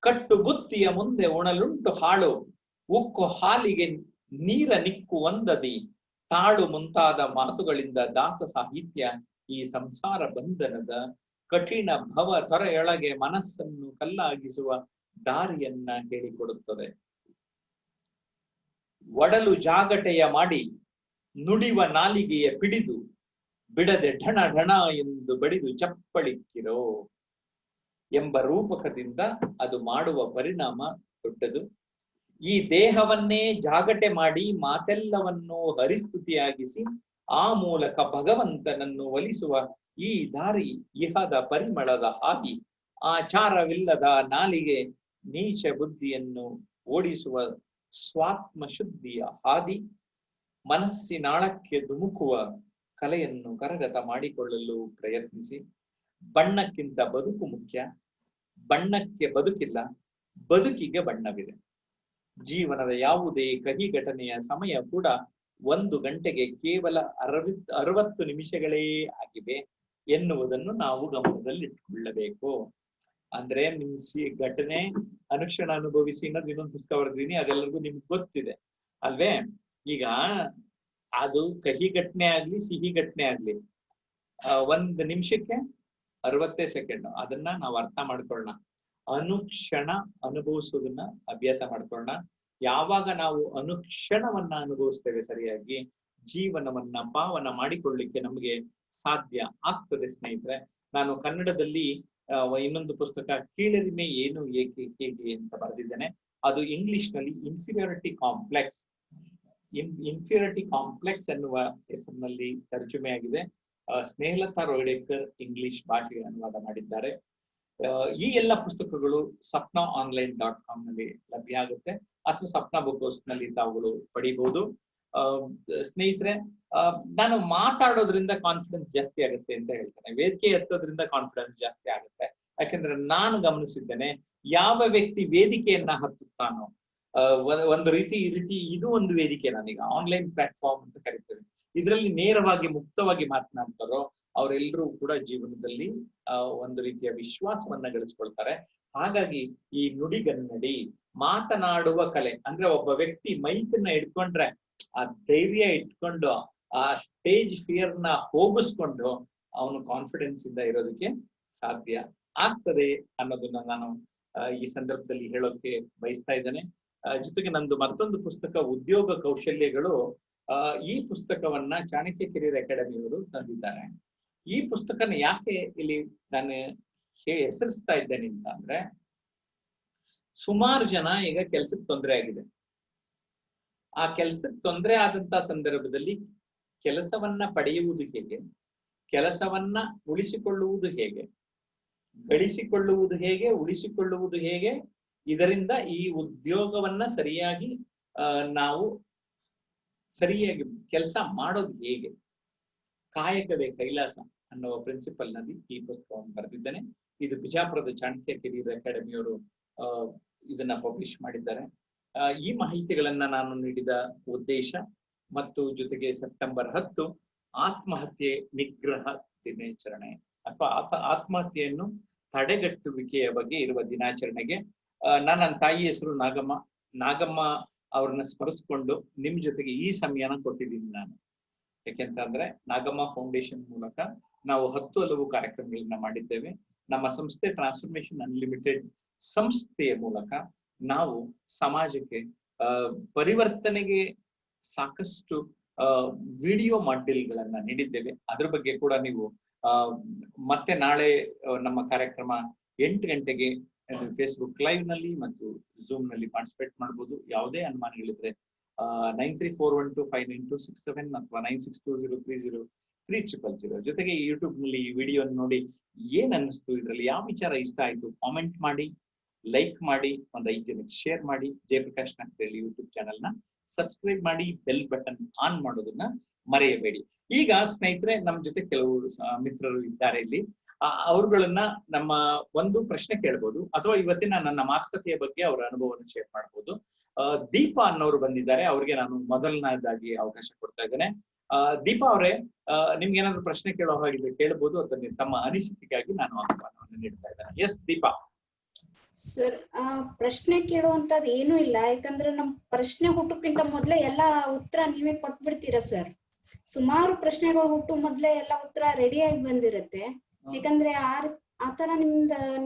[SPEAKER 1] ಕಟ್ಟು ಬುತ್ತಿಯ ಮುಂದೆ ಉಣಲುಂಟು ಹಾಳು, ಉಕ್ಕು ಹಾಲಿಗೆ ನೀರ ನಿಕ್ಕು ಒಂದದಿ ತಾಳು ಮುಂತಾದ ಮಾತುಗಳಿಂದ ದಾಸ ಸಾಹಿತ್ಯ ಈ ಸಂಸಾರ ಬಂಧನದ ಕಠಿಣ ಭವ ತೊರೆಯೊಳಗೆ ಮನಸ್ಸನ್ನು ಕಲ್ಲಾಗಿಸುವ ದಾರಿಯನ್ನ ಹೇಳಿಕೊಡುತ್ತದೆ. ಒಡಲು ಜಾಗಟೆಯ ಮಾಡಿ ನುಡಿವ ನಾಲಿಗೆಯ ಪಿಡಿದು ಬಿಡದೆ ಢಣ ಢಣ ಎಂದು ಬಡಿದು ಚಪ್ಪಳಿಕ್ಕಿರೋ ಎಂಬ ರೂಪಕದಿಂದ ಅದು ಮಾಡುವ ಪರಿಣಾಮ ದೊಡ್ಡದು. ಈ ದೇಹವನ್ನೇ ಜಾಗಟೆ ಮಾಡಿ ಮಾತೆಲ್ಲವನ್ನೂ ಹರಿಸ್ತುತಿಯಾಗಿಸಿ ಆ ಮೂಲಕ ಭಗವಂತನನ್ನು ಒಲಿಸುವ ಈ ದಾರಿ ಇಹದ ಪರಿಮಳದ ಹಾದಿ. ಆಚಾರವಿಲ್ಲದ ನಾಲಿಗೆ ನೀಚ ಬುದ್ಧಿಯನ್ನು ಓಡಿಸುವ ಸ್ವಾತ್ಮ ಶುದ್ಧಿಯ ಹಾದಿ. ಮನಸ್ಸಿನಾಳಕ್ಕೆ ಧುಮುಕುವ ಕಲೆಯನ್ನು ಕರಗತ ಮಾಡಿಕೊಳ್ಳಲು ಪ್ರಯತ್ನಿಸಿ. ಬಣ್ಣಕ್ಕಿಂತ ಬದುಕು ಮುಖ್ಯ, ಬಣ್ಣಕ್ಕೆ ಬದುಕಿಲ್ಲ, ಬದುಕಿಗೆ ಬಣ್ಣವಿದೆ. ಜೀವನದ ಯಾವುದೇ ಕಹಿ ಘಟನೆಯ ಸಮಯ ಕೂಡ 1 ಗಂಟೆಗೆ ಕೇವಲ 60 ನಿಮಿಷಗಳೇ ಆಗಿವೆ ಎನ್ನುವುದನ್ನು ನಾವು ಗಮನದಲ್ಲಿಟ್ಟುಕೊಳ್ಳಬೇಕು. ಅಂದ್ರೆ ನಿಮ್ ಘಟನೆ ಅನುಕ್ಷಣ ಅನುಭವಿಸಿ ಅನ್ನೋದು ಇನ್ನೊಂದು ಪುಸ್ತಕ ಬರೆದಿದ್ದೀನಿ, ಅದೆಲ್ಲರಿಗೂ ನಿಮ್ಗೆ ಗೊತ್ತಿದೆ ಅಲ್ವೇ. ಈಗ ಅದು ಕಹಿ ಘಟನೆ ಆಗ್ಲಿ ಸಿಹಿ ಘಟನೆ ಆಗ್ಲಿ 1 ನಿಮಿಷಕ್ಕೆ 60 ಸೆಕೆಂಡ್, ಅದನ್ನ ನಾವು ಅರ್ಥ ಮಾಡ್ಕೊಳ್ಳೋಣ. ಅನುಕ್ಷಣ ಅನುಭವಿಸೋದನ್ನ ಅಭ್ಯಾಸ ಮಾಡ್ಕೊಳ್ಳೋಣ. ಯಾವಾಗ ನಾವು ಅನುಕ್ಷಣವನ್ನ ಅನುಭವಿಸ್ತೇವೆ ಸರಿಯಾಗಿ, ಜೀವನವನ್ನ ಪಾವನ ಮಾಡಿಕೊಳ್ಳಿಕ್ಕೆ ನಮಗೆ ಸಾಧ್ಯ ಆಗ್ತದೆ ಸ್ನೇಹಿತರೆ. ನಾನು ಕನ್ನಡದಲ್ಲಿ ಇನ್ನೊಂದು ಪುಸ್ತಕ ಕೀಳರಿಮೆ ಏನು ಏಕೆ ಹೇಗೆ ಅಂತ ಬರೆದಿದ್ದೇನೆ. ಅದು ಇಂಗ್ಲಿಷ್ ನಲ್ಲಿ ಇನ್ಫೀರಿಯಾರಿಟಿ ಕಾಂಪ್ಲೆಕ್ಸ್ ಎನ್ನುವ ಹೆಸರಿನಲ್ಲಿ ತರ್ಜುಮೆ ಆಗಿದೆ. ಸ್ನೇಹಲತಾ ರೋಯ್ಡೇಕರ್ ಇಂಗ್ಲಿಷ್ ಭಾಷೆಗೆ ಅನುವಾದ ಮಾಡಿದ್ದಾರೆ. ಈ ಎಲ್ಲ ಪುಸ್ತಕಗಳು sapnaonline.com ನಲ್ಲಿ ಲಭ್ಯ ಆಗುತ್ತೆ, ಅಥವಾ ಸಪ್ನಾ ಬುಕ್ ಹೌಸ್ ನಲ್ಲಿ ತಾವುಗಳು ಪಡಿಬಹುದು. ಸ್ನೇಹಿತರೆ, ನಾನು ಮಾತಾಡೋದ್ರಿಂದ ಕಾನ್ಫಿಡೆನ್ಸ್ ಜಾಸ್ತಿ ಆಗುತ್ತೆ ಅಂತ ಹೇಳ್ತೇನೆ, ವೇದಿಕೆ ಎತ್ತೋದ್ರಿಂದ ಕಾನ್ಫಿಡೆನ್ಸ್ ಜಾಸ್ತಿ ಆಗುತ್ತೆ. ಯಾಕಂದ್ರೆ ನಾನು ಗಮನಿಸಿದ್ದೇನೆ, ಯಾವ ವ್ಯಕ್ತಿ ವೇದಿಕೆಯನ್ನ ಹತ್ತುತ್ತಾನೋ, ಒಂದು ರೀತಿ ಇದು ಒಂದು ವೇದಿಕೆ, ನಾನೀಗ ಆನ್ಲೈನ್ ಪ್ಲಾಟ್ಫಾರ್ಮ್ ಅಂತ ಕರಿತೇವೆ, ಇದರಲ್ಲಿ ನೇರವಾಗಿ ಮುಕ್ತವಾಗಿ ಮಾತನಾಡ್ತಾರೋ ಅವರೆಲ್ಲರೂ ಕೂಡ ಜೀವನದಲ್ಲಿ ಒಂದು ರೀತಿಯ ವಿಶ್ವಾಸವನ್ನ ಗಳಿಸ್ಕೊಳ್ತಾರೆ. ಹಾಗಾಗಿ ಈ ನುಡಿಗನ್ನಡಿ ಮಾತನಾಡುವ ಕಲೆ ಅಂದ್ರೆ, ಒಬ್ಬ ವ್ಯಕ್ತಿ ಮೈಕನ್ನ ಇಟ್ಕೊಂಡ್ರೆ ಆ ಧೈರ್ಯ ಇಟ್ಕೊಂಡು ಆ ಸ್ಟೇಜ್ ಫಿಯರ್ ನ ಹೋಗಿಸ್ಕೊಂಡು ಅವನು ಕಾನ್ಫಿಡೆನ್ಸ್ ಇಂದ ಇರೋದಕ್ಕೆ ಸಾಧ್ಯ ಆಗ್ತದೆ ಅನ್ನೋದನ್ನ ನಾನು ಈ ಸಂದರ್ಭದಲ್ಲಿ ಹೇಳೋಕೆ ಬಯಸ್ತಾ ಇದ್ದೇನೆ. ಜೊತೆಗೆ ನಂದು ಮತ್ತೊಂದು ಪುಸ್ತಕ ಉದ್ಯೋಗ ಕೌಶಲ್ಯಗಳು, ಈ ಪುಸ್ತಕವನ್ನ ಚಾಣಕ್ಯ ಕೆರಿಯರ್ ಅಕಾಡೆಮಿಯವರು ತಂದಿದ್ದಾರೆ. ಈ ಪುಸ್ತಕನ ಯಾಕೆ ಇಲ್ಲಿ ನಾನು ಹೆಸರಿಸ್ತಾ ಇದ್ದೇನೆ ಅಂತ ಅಂದ್ರೆ, ಸುಮಾರು ಜನ ಈಗ ಕೆಲ್ಸಕ್ಕೆ ತೊಂದರೆ ಆಗಿದೆ. ಆ ಕೆಲ್ಸಕ್ಕೆ ತೊಂದರೆ ಆದಂತ ಸಂದರ್ಭದಲ್ಲಿ ಕೆಲಸವನ್ನ ಪಡೆಯುವುದು ಹೇಗೆ, ಕೆಲಸವನ್ನ ಉಳಿಸಿಕೊಳ್ಳುವುದು ಹೇಗೆ, ಗಳಿಸಿಕೊಳ್ಳುವುದು ಹೇಗೆ, ಉಳಿಸಿಕೊಳ್ಳುವುದು ಹೇಗೆ, ಇದರಿಂದ ಈ ಉದ್ಯೋಗವನ್ನ ಸರಿಯಾಗಿ ನಾವು ಸರಿಯಾಗಿ ಕೆಲಸ ಮಾಡೋದು ಹೇಗೆ, ಕಾಯಕವೇ ಕೈಲಾಸ ಅನ್ನುವ ಪ್ರಿನ್ಸಿಪಲ್ ನಲ್ಲಿ ಈ ಪುಸ್ತಕವನ್ನು ಬರೆದಿದ್ದೇನೆ. ಇದು ಬಿಜಾಪುರದ ಚಾಣಕ್ಯ ಕೆರಿಯರ್ ಅಕಾಡೆಮಿಯವರು ಇದನ್ನ ಪಬ್ಲಿಷ್ ಮಾಡಿದ್ದಾರೆ. ಈ ಮಾಹಿತಿಗಳನ್ನ ನಾನು ನೀಡಿದ ಉದ್ದೇಶ ಮತ್ತು ಜೊತೆಗೆ ಸೆಪ್ಟೆಂಬರ್ 10 ಆತ್ಮಹತ್ಯೆ ನಿಗ್ರಹ ದಿನಾಚರಣೆ ಅಥವಾ ಆತ್ಮಹತ್ಯೆಯನ್ನು ತಡೆಗಟ್ಟುವಿಕೆಯ ಬಗ್ಗೆ ಇರುವ ದಿನಾಚರಣೆಗೆ ನನ್ನ ತಾಯಿ ಹೆಸರು ನಾಗಮ್ಮ ಅವ್ರನ್ನ ಸ್ಮರಿಸಿಕೊಂಡು ನಿಮ್ ಜೊತೆಗೆ ಈ ಸಮಯನ ಕೊಟ್ಟಿದ್ದೀನಿ ನಾನು. ಯಾಕೆಂತಂದ್ರೆ ನಾಗಮ್ಮ ಫೌಂಡೇಶನ್ ಮೂಲಕ ನಾವು 10 ಹಲವು ಕಾರ್ಯಕ್ರಮಗಳನ್ನ ಮಾಡಿದ್ದೇವೆ. ನಮ್ಮ ಸಂಸ್ಥೆ ಟ್ರಾನ್ಸ್ಫಾರ್ಮೇಶನ್ ಅನ್ಲಿಮಿಟೆಡ್ ಸಂಸ್ಥೆಯ ಮೂಲಕ ನಾವು ಸಮಾಜಕ್ಕೆ ಪರಿವರ್ತನೆಗೆ ಸಾಕಷ್ಟು ವಿಡಿಯೋ ಮಾಡ್ಯೂಲ್ಗಳನ್ನ ನೀಡಿದ್ದೇವೆ. ಅದ್ರ ಬಗ್ಗೆ ಕೂಡ ನೀವು ಮತ್ತೆ ನಾಳೆ ನಮ್ಮ ಕಾರ್ಯಕ್ರಮ 8 ಗಂಟೆಗೆ ಫೇಸ್ಬುಕ್ ಲೈವ್ ನಲ್ಲಿ ಮತ್ತು ಝೂಮ್ ನಲ್ಲಿ ಪಾರ್ಟಿಸಿಪೇಟ್ ಮಾಡಬಹುದು. ಯಾವುದೇ ಅನುಮಾನಗಳಿದ್ರೆ 9341259267 ಅಥವಾ 962030 300 ಜೊತೆಗೆ ಯೂಟ್ಯೂಬ್ ನಲ್ಲಿ ಈ ವಿಡಿಯೋ ನೋಡಿ ಏನ್ ಅನ್ನಿಸ್ತು, ಇದ್ರಲ್ಲಿ ಯಾವ ವಿಚಾರ ಇಷ್ಟ ಆಯ್ತು ಕಾಮೆಂಟ್ ಮಾಡಿ, ಲೈಕ್ ಮಾಡಿ, ಒಂದ್ 5 ಜನಕ್ಕೆ ಶೇರ್ ಮಾಡಿ. ಜಯಪ್ರಕಾಶ್ ನಾಗ್ತಿಹಳ್ಳಿ ಯೂಟ್ಯೂಬ್ ಚಾನೆಲ್ ನ ಸಬ್ಸ್ಕ್ರೈಬ್ ಮಾಡಿ, ಬೆಲ್ ಬಟನ್ ಆನ್ ಮಾಡೋದನ್ನ ಮರೆಯಬೇಡಿ. ಈಗ ಸ್ನೇಹಿತರೆ, ನಮ್ ಜೊತೆ ಕೆಲವು ಮಿತ್ರರು ಇದ್ದಾರೆ ಇಲ್ಲಿ. ಅವ್ರುಗಳನ್ನ ನಮ್ಮ ಒಂದು ಪ್ರಶ್ನೆ ಕೇಳ್ಬೋದು, ಅಥವಾ ಇವತ್ತಿನ ನನ್ನ ಮಾತುಕತೆಯ ಬಗ್ಗೆ ಅವರ ಅನುಭವವನ್ನು ಶೇರ್ ಮಾಡ್ಬೋದು. ದೀಪಾ ಅನ್ನೋರು ಬಂದಿದ್ದಾರೆ, ಅವ್ರಿಗೆ ನಾನು ಮೊದಲನೇದಾಗಿ ಅವಕಾಶ ಕೊಡ್ತಾ ಇದ್ದೇನೆ. ದೀಪಾ ಅವರೇ, ನಿಮ್ಗೆ ಏನಾದ್ರು ಪ್ರಶ್ನೆ ಕೇಳೋ ಹಾಗಿದ್ರೆ ಕೇಳಬಹುದು, ಅಥವಾ ತಮ್ಮ ಅನಿಸಿಕೆಗಾಗಿ ನಾನು ಆಹ್ವಾನವನ್ನು ನೀಡ್ತಾ ಇದ್ದೇನೆ. ಎಸ್ ದೀಪಾ.
[SPEAKER 2] ಸರ್, ಪ್ರಶ್ನೆ ಕೇಳುವಂತದ್ದು ಏನೂ ಇಲ್ಲ, ಯಾಕಂದ್ರೆ ನಮ್ ಪ್ರಶ್ನೆ ಹುಟ್ಟಕ್ಕಿಂತ ಮೊದ್ಲೇ ಎಲ್ಲಾ ಉತ್ತರ ನೀವೇ ಕೊಟ್ಬಿಡ್ತೀರಾ ಸರ್. ಸುಮಾರು ಪ್ರಶ್ನೆಗಳು ಹುಟ್ಟು ಮೊದ್ಲೇ ಎಲ್ಲಾ ಉತ್ತರ ರೆಡಿ ಆಗಿ ಬಂದಿರತ್ತೆ. ಯಾಕಂದ್ರೆ ಆತರ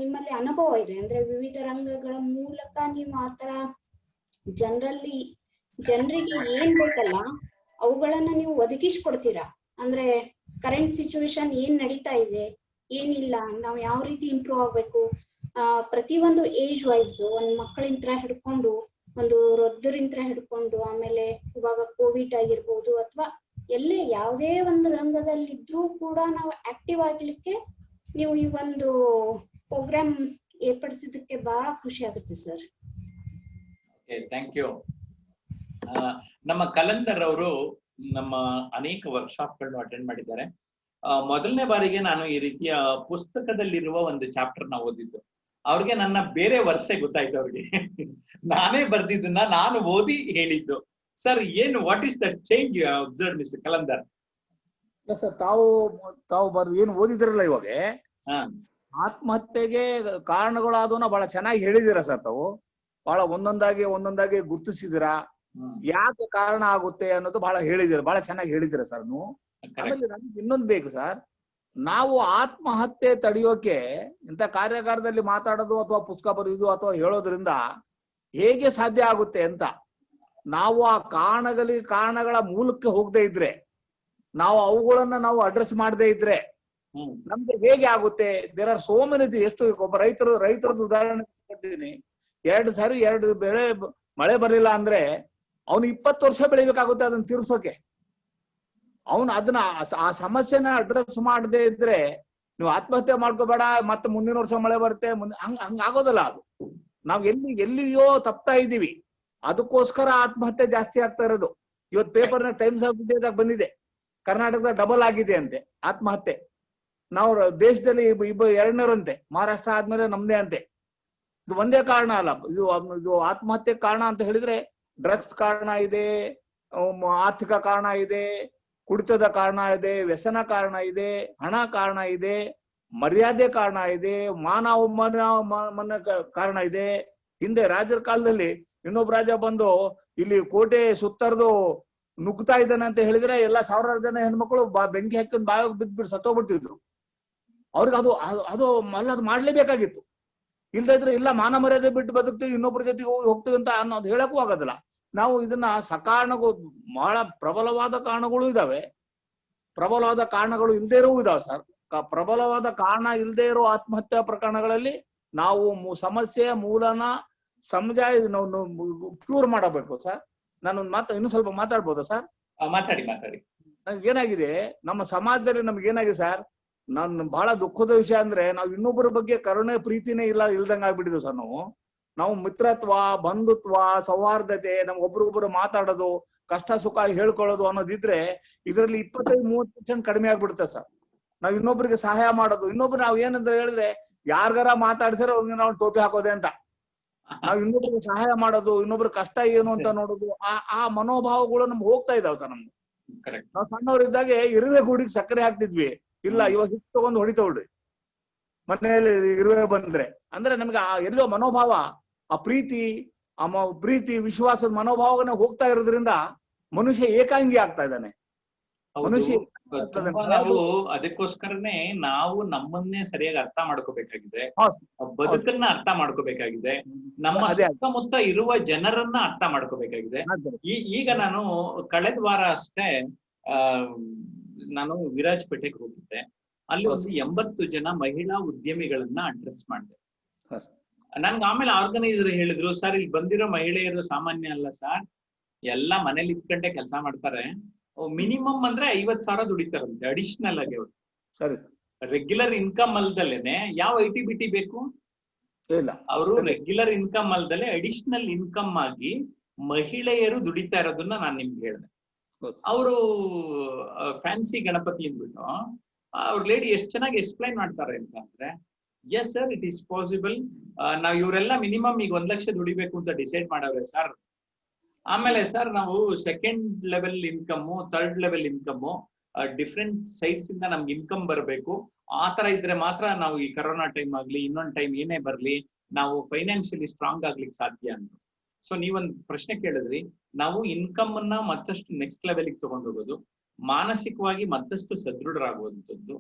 [SPEAKER 2] ನಿಮ್ಮಲ್ಲಿ ಅನುಭವ ಇದೆ, ಅಂದ್ರೆ ವಿವಿಧ ರಂಗಗಳ ಮೂಲಕ ನೀವು ಆತರ ಜನರಿಗೆ ಏನ್ ಬೇಕಲ್ಲ ಅವುಗಳನ್ನ ನೀವು ಒದಗಿಸ್ಕೊಡ್ತೀರಾ. ಅಂದ್ರೆ ಕರೆಂಟ್ ಸಿಚುವೇಶನ್ ಏನ್ ನಡೀತಾ ಇದೆ, ಏನಿಲ್ಲ, ನಾವ್ ಯಾವ ರೀತಿ ಇಂಪ್ರೂವ್ ಆಗ್ಬೇಕು, ಪ್ರತಿಯೊಂದು ಏಜ್ ವೈಸ್, ಒಂದ್ ಮಕ್ಕಳಿಂತ್ರ ಹಿಡ್ಕೊಂಡು ಒಂದು ವೃದ್ಧರಿಂತ್ರ ಹಿಡ್ಕೊಂಡು, ಆಮೇಲೆ ಇವಾಗ ಕೋವಿಡ್ ಆಗಿರ್ಬೋದು, ಅಥವಾ ಎಲ್ಲೇ ಯಾವುದೇ ಒಂದು ರಂಗದಲ್ಲಿ ಇದ್ರೂ ಕೂಡ ನಾವು ಆಕ್ಟಿವ್ ಆಗ್ಲಿಕ್ಕೆ ನೀವು ಈ ಒಂದು ಪ್ರೋಗ್ರಾಮ್ ಏರ್ಪಡಿಸಿದ್ದಕ್ಕೆ ಬಹಳ ಖುಷಿ ಆಗುತ್ತೆ ಸರ್.
[SPEAKER 1] Thank you. ನಮ್ಮ ಕಲಂದರ್ ಅವರು ನಮ್ಮ ಅನೇಕ ವರ್ಕ್ಶಾಪ್ ಗಳನ್ನು ಅಟೆಂಡ್ ಮಾಡಿದ್ದಾರೆ. ಮೊದಲನೇ ಬಾರಿಗೆ ನಾನು ಈ ರೀತಿಯ ಪುಸ್ತಕದಲ್ಲಿರುವ ಒಂದು ಚಾಪ್ಟರ್ ನ ಓದಿದ್ದು. ಅವ್ರಿಗೆ ನನ್ನ ಬೇರೆ ವರ್ಷೆ ಗೊತ್ತಾಯ್ತು. ಅವ್ರಿಗೆ ನಾನೇ ಬರ್ದಿದ್ದನ್ನ ನಾನು ಓದಿ ಹೇಳಿದ್ದು. ಸರ್, ಏನು what is that change you have observed Mister Kalandar?
[SPEAKER 3] Sir, ತಾವು ಬರ್ದು ಏನು ಓದಿದಿರಲ್ಲ ಇವಾಗ, ಆತ್ಮಹತ್ಯೆಗೆ ಕಾರಣಗಳಾದವನ್ನ ಬಹಳ ಚೆನ್ನಾಗಿ ಹೇಳಿದಿರ ಸರ್. ತಾವು ಬಹಳ ಒಂದೊಂದಾಗಿ ಗುರುತಿಸಿದಿರಾ, ಯಾಕೆ ಕಾರಣ ಆಗುತ್ತೆ ಅನ್ನೋದು ಬಹಳ ಹೇಳಿದಿರ, ಬಹಳ ಚೆನ್ನಾಗಿ ಹೇಳಿದಿರ ಸರ್ ನೀವು. ಆಮೇಲೆ ನಮ್ಗೆ ಇನ್ನೊಂದು ಬೇಕು ಸರ್, ನಾವು ಆತ್ಮಹತ್ಯೆ ತಡೆಯೋಕೆ ಇಂಥ ಕಾರ್ಯಾಗಾರದಲ್ಲಿ ಮಾತಾಡೋದು ಅಥವಾ ಪುಸ್ತಕ ಬರೆಯೋದು ಅಥವಾ ಹೇಳೋದ್ರಿಂದ ಹೇಗೆ ಸಾಧ್ಯ ಆಗುತ್ತೆ ಅಂತ, ನಾವು ಆ ಕಾರಣಗಳ ಮೂಲಕ್ಕೆ ಹೋಗದೆ ಇದ್ರೆ, ನಾವು ಅವುಗಳನ್ನ ನಾವು ಅಡ್ರೆಸ್ ಮಾಡದೇ ಇದ್ರೆ ನಮ್ಗೆ ಹೇಗೆ ಆಗುತ್ತೆ? There are so many. ಎಷ್ಟು ಒಬ್ಬ ರೈತರದ್ದು ಉದಾಹರಣೆ ಕೊಡ್ತೀನಿ. 2 ಸಾರಿ 2 ಬೆಳೆ ಮಳೆ ಬರಲಿಲ್ಲ ಅಂದ್ರೆ ಅವ್ನು 20 ವರ್ಷ ಬೆಳಿಬೇಕಾಗುತ್ತೆ ಅದನ್ನ ತೀರ್ಸೋಕೆ. ಅದನ್ನ ಆ ಸಮಸ್ಯೆನ ಅಡ್ರೆಸ್ ಮಾಡದೇ ಇದ್ರೆ ನೀವು ಆತ್ಮಹತ್ಯೆ ಮಾಡ್ಕೋಬೇಡ, ಮತ್ತೆ ಮುಂದಿನ ವರ್ಷ ಮಳೆ ಬರುತ್ತೆ, ಹಂಗಾಗೋದಲ್ಲ ಅದು. ನಾವ್ ಎಲ್ಲಿಯೋ ತಪ್ತಾ ಇದೀವಿ, ಅದಕ್ಕೋಸ್ಕರ ಆತ್ಮಹತ್ಯೆ ಜಾಸ್ತಿ ಆಗ್ತಾ ಇರೋದು. ಇವತ್ತು ಪೇಪರ್ನ ಟೈಮ್ಸ್ ಆಫ್ ಇಂಡಿಯಾದಾಗ ಬಂದಿದೆ, ಕರ್ನಾಟಕದ ಡಬಲ್ ಆಗಿದೆ ಅಂತೆ ಆತ್ಮಹತ್ಯೆ. ನಾವು ದೇಶದಲ್ಲಿ 2ನೇರಂತೆ, ಮಹಾರಾಷ್ಟ್ರ ಆದ್ಮೇಲೆ ನಮ್ದೇ ಅಂತೆ. ಇದು ಒಂದೇ ಕಾರಣ ಅಲ್ಲ, ಇದು ಆತ್ಮಹತ್ಯೆ ಕಾರಣ ಅಂತ ಹೇಳಿದ್ರೆ ಡ್ರಗ್ಸ್ ಕಾರಣ ಇದೆ, ಆರ್ಥಿಕ ಕಾರಣ ಇದೆ, ಕುಡಿತದ ಕಾರಣ ಇದೆ, ವ್ಯಸನ ಕಾರಣ ಇದೆ, ಹಣ ಕಾರಣ ಇದೆ, ಮರ್ಯಾದೆ ಕಾರಣ ಇದೆ, ಮಾನ ಕಾರಣ ಇದೆ. ಹಿಂದೆ ರಾಜರ ಕಾಲದಲ್ಲಿ ಇನ್ನೊಬ್ಬ ರಾಜ ಬಂದು ಇಲ್ಲಿ ಕೋಟೆ ಸುತ್ತರ್ದು ನುಗ್ತಾ ಇದ್ದಾನೆ ಅಂತ ಹೇಳಿದ್ರೆ ಎಲ್ಲ 1000 ಜನ ಹೆಣ್ಮಕ್ಳು ಬೆಂಕಿ ಹಾಕಿದ್ ಬಾಯೋಗ್ ಬಿದ್ಬಿಟ್ಟು ಸತ್ತೋಗ್ಬಿಡ್ತಿದ್ರು. ಅವ್ರಿಗೆ ಅದು ಮಾಡ್ಲೇಬೇಕಾಗಿತ್ತು. ಇಲ್ದ ಇದ್ರೆ ಇಲ್ಲ ಮಾನ ಮರ್ಯಾದೆ ಬಿಟ್ಟು ಬದುಕ್ತೀವಿ, ಇನ್ನೊಬ್ಬರ ಜೊತೆಗೆ ಹೋಗ್ತೀವಿ ಅಂತ ಅನ್ನೋದು ಹೇಳಕ್ಕೂ ಆಗೋದಿಲ್ಲ. ನಾವು ಇದನ್ನ ಸಕಾರಣಗಳು, ಬಹಳ ಪ್ರಬಲವಾದ ಕಾರಣಗಳು ಇದಾವೆ, ಪ್ರಬಲವಾದ ಕಾರಣಗಳು ಇಲ್ಲದೆ ಇರೋ ಇದಾವೆ ಸರ್. ಪ್ರಬಲವಾದ ಕಾರಣ ಇಲ್ಲದೆ ಇರೋ ಆತ್ಮಹತ್ಯಾ ಪ್ರಕರಣಗಳಲ್ಲಿ ನಾವು ಸಮಸ್ಯೆಯ ಮೂಲನ ನಾವು ಕ್ಯೂರ್ ಮಾಡಬೇಕು ಸರ್. ನಾನೊಂದು ಇನ್ನೂ ಸ್ವಲ್ಪ ಮಾತಾಡ್ಬೋದಾ ಸರ್?
[SPEAKER 1] ಮಾತಾಡಿ.
[SPEAKER 3] ಏನಾಗಿದೆ ನಮ್ಮ ಸಮಾಜದಲ್ಲಿ, ನಮ್ಗೆ ಏನಾಗಿದೆ ಸರ್, ನಾನು ಬಹಳ ದುಃಖದ ವಿಷಯ ಅಂದ್ರೆ ನಾವು ಇನ್ನೊಬ್ಬರ ಬಗ್ಗೆ ಕರುಣೆ ಪ್ರೀತಿನೇ ಇಲ್ದಂಗ ಆಗ್ಬಿಟ್ಟಿದ್ವಿ ಸರ್. ನಾವು ಮಿತ್ರತ್ವ, ಬಂಧುತ್ವ, ಸೌಹಾರ್ದತೆ, ಒಬ್ರಿಗೊಬ್ರು ಮಾತಾಡೋದು, ಕಷ್ಟ ಸುಖ ಹೇಳ್ಕೊಳ್ಳೋದು ಅನ್ನೋದಿದ್ರೆ ಇದರಲ್ಲಿ 25-30% ಕಡಿಮೆ ಆಗ್ಬಿಡುತ್ತೆ ಸರ್. ನಾವ್ ಇನ್ನೊಬ್ರಿಗೆ ಸಹಾಯ ಮಾಡೋದು, ಇನ್ನೊಬ್ರು ನಾವ್ ಏನಂತ ಹೇಳಿದ್ರೆ ಯಾರ್ಗಾರ ಮಾತಾಡ್ಸಿರೋ ಅವ್ರಿಗೆ ನಾವು ಟೋಪಿ ಹಾಕೋದೆ ಅಂತ, ನಾವ್ ಇನ್ನೊಬ್ರಿಗೆ ಸಹಾಯ ಮಾಡೋದು, ಇನ್ನೊಬ್ರ ಕಷ್ಟ ಏನು ಅಂತ ನೋಡೋದು, ಆ ಮನೋಭಾವಗಳು ನಮ್ಗೆ ಹೋಗ್ತಾ ಇದಾವ ಸರ್. ನಮ್ಗೆ ನಾವ್ ಸಣ್ಣವ್ರಿದ್ದಾಗೆ ಇರುವೆ ಗೂಡಿಗೆ ಸಕ್ಕರೆ ಹಾಕ್ತಿದ್ವಿ, ಇಲ್ಲ ಇವಾಗ ಹಿಟ್ಟು ತಗೊಂಡು ಹೊಡಿತವ್ರಿ ಮನೆಯಲ್ಲಿ ಇರುವೆ ಬಂದ್ರೆ. ಅಂದ್ರೆ ನಮ್ಗೆ ಎಲ್ಲೋ ಮನೋಭಾವ, ಆ ಪ್ರೀತಿ ವಿಶ್ವಾಸದ ಮನೋಭಾವನೆ ಹೋಗ್ತಾ ಇರೋದ್ರಿಂದ ಮನುಷ್ಯ ಏಕಾಂಗಿ ಆಗ್ತಾ ಇದ್ದಾನೆ. ಮನುಷ್ಯ
[SPEAKER 1] ನಾವು ಅದಕ್ಕೋಸ್ಕರನೇ ನಾವು ನಮ್ಮನ್ನೇ ಸರಿಯಾಗಿ ಅರ್ಥ ಮಾಡ್ಕೋಬೇಕಾಗಿದೆ, ಬದುಕನ್ನ ಅರ್ಥ ಮಾಡ್ಕೋಬೇಕಾಗಿದೆ, ನಮ್ಮ ಸುತ್ತಮುತ್ತ ಇರುವ ಜನರನ್ನ ಅರ್ಥ ಮಾಡ್ಕೋಬೇಕಾಗಿದೆ. ಈಗ ನಾನು ಕಳೆದ ವಾರ ಅಷ್ಟೇ ನಾನು ವಿರಾಜಪೇಟೆಗೆ ಹೋಗಿದ್ದೆ. ಅಲ್ಲಿ ಒಂದು 80 ಜನ ಮಹಿಳಾ ಉದ್ಯಮಿಗಳನ್ನ ಅಡ್ರೆಸ್ ಮಾಡಿದೆ. ನನ್ಗೆ ಆಮೇಲೆ ಆರ್ಗನೈಸರ್ ಹೇಳಿದ್ರು, ಸರ್ ಇಲ್ಲಿ ಬಂದಿರೋ ಮಹಿಳೆಯರು ಸಾಮಾನ್ಯ ಅಲ್ಲ ಸರ್, ಎಲ್ಲಾ ಮನೇಲಿ ಇದ್ಕೊಂಡೆ ಕೆಲಸ ಮಾಡ್ತಾರೆ, ಮಿನಿಮಮ್ ಅಂದ್ರೆ 50,000 ದುಡಿತಾರಂತೆ ಅಡಿಷನಲ್ ಆಗಿ ಅವರು.
[SPEAKER 3] ಸರಿ
[SPEAKER 1] ರೆಗ್ಯುಲರ್ ಇನ್ಕಮ್ ಅಲ್ದಲೇನೆ ಯಾವ ITBT ಬೇಕು
[SPEAKER 3] ಇಲ್ಲ.
[SPEAKER 1] ಅವರು ರೆಗ್ಯುಲರ್ ಇನ್ಕಮ್ ಅಲ್ದಲೆ ಅಡಿಷನಲ್ ಇನ್ಕಮ್ ಆಗಿ ಮಹಿಳೆಯರು ದುಡಿತಾ ಇರೋದನ್ನ ನಾನ್ ನಿಮ್ಗೆ ಹೇಳಿದೆ. ಅವರು ಫ್ಯಾನ್ಸಿ ಗಣಪತಿ ಅಂದ್ಬಿಟ್ಟು ಅವ್ರ ಲೇಡಿ ಎಷ್ಟು ಚೆನ್ನಾಗಿ ಎಕ್ಸ್ಪ್ಲೈನ್ ಮಾಡ್ತಾರೆ ಅಂತ ಅಂದ್ರೆ, yes sir it is possible. ನಾವ್ ಇವರೆಲ್ಲ ಮಿನಿಮಮ್ ಈಗ 1 ಲಕ್ಷ ದುಡಿಬೇಕು ಅಂತ ಡಿಸೈಡ್ ಮಾಡವ್ರೆ ಸರ್. ಆಮೇಲೆ ಸರ್ ನಾವು second level income, third level income, different sides ಇಂದ ನಮ್ಗೆ ಇನ್ಕಮ್ ಬರಬೇಕು. ಆ ತರ ಇದ್ರೆ ಮಾತ್ರ ನಾವು ಈ ಕರೋನಾ ಟೈಮ್ ಆಗ್ಲಿ ಇನ್ನೊಂದ್ ಟೈಮ್ ಏನೇ ಬರ್ಲಿ ನಾವು ಫೈನಾನ್ಷಿಯಲಿ ಸ್ಟ್ರಾಂಗ್ ಆಗ್ಲಿಕ್ಕೆ ಸಾಧ್ಯ ಅಂತ. ಸೊ ನೀವೊಂದು ಪ್ರಶ್ನೆ ಕೇಳಿದ್ರಿ, ನಾವು ಇನ್ಕಮ್ ಅನ್ನ ಮತ್ತಷ್ಟು ನೆಕ್ಸ್ಟ್ ಲೆವೆಲ್ಗೆ ತಗೊಂಡು ಹೋಗೋದು, ಮಾನಸಿಕವಾಗಿ ಮತ್ತಷ್ಟು ಸದೃಢರಾಗುವಂಥದ್ದು,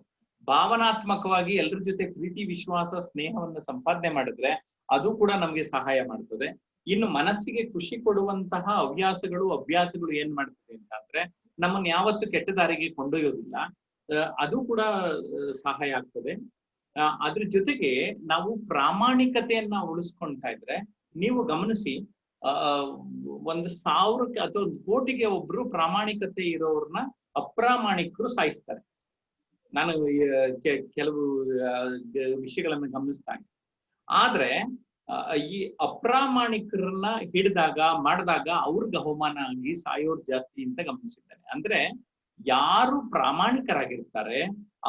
[SPEAKER 1] ಭಾವನಾತ್ಮಕವಾಗಿ ಎಲ್ಲರ ಜೊತೆ ಪ್ರೀತಿ ವಿಶ್ವಾಸ ಸ್ನೇಹವನ್ನ ಸಂಪಾದನೆ ಮಾಡಿದ್ರೆ ಅದು ಕೂಡ ನಮ್ಗೆ ಸಹಾಯ ಮಾಡ್ತದೆ. ಇನ್ನು ಮನಸ್ಸಿಗೆ ಖುಷಿ ಕೊಡುವಂತಹ ಅಭ್ಯಾಸಗಳು ಏನ್ ಮಾಡ್ತದೆ ಅಂತ ಅಂದ್ರೆ ನಮ್ಮನ್ನ ಯಾವತ್ತು ಕೆಟ್ಟ ದಾರಿಗೆ ಕೊಂಡೊಯ್ಯೋದಿಲ್ಲ, ಅದು ಕೂಡ ಸಹಾಯ ಆಗ್ತದೆ. ಅದ್ರ ಜೊತೆಗೆ ನಾವು ಪ್ರಾಮಾಣಿಕತೆಯನ್ನ ಉಳಿಸ್ಕೊಂತಾ ಇದ್ರೆ, ನೀವು ಗಮನಿಸಿ 1,000 ಅಥವಾ 1 ಕೋಟಿಗೆ ಒಬ್ರು ಪ್ರಾಮಾಣಿಕತೆ ಇರೋರ್ನ ಅಪ್ರಾಮಾಣಿಕರು ಸಾಯಿಸ್ತಾರೆ. ನಾನು ಕೆಲವು ವಿಷಯಗಳನ್ನ ಗಮನಿಸ್ತಾ ಇದ್ದೆ. ಆದ್ರೆ ಈ ಅಪ್ರಾಮಾಣಿಕರನ್ನ ಮಾಡಿದಾಗ ಅವ್ರಿಗೆ ಅವಮಾನ ಆಗಿ ಸಾಯೋರು ಜಾಸ್ತಿ ಅಂತ ಗಮನಿಸಿದ್ದೇನೆ. ಅಂದ್ರೆ ಯಾರು ಪ್ರಾಮಾಣಿಕರಾಗಿರ್ತಾರೆ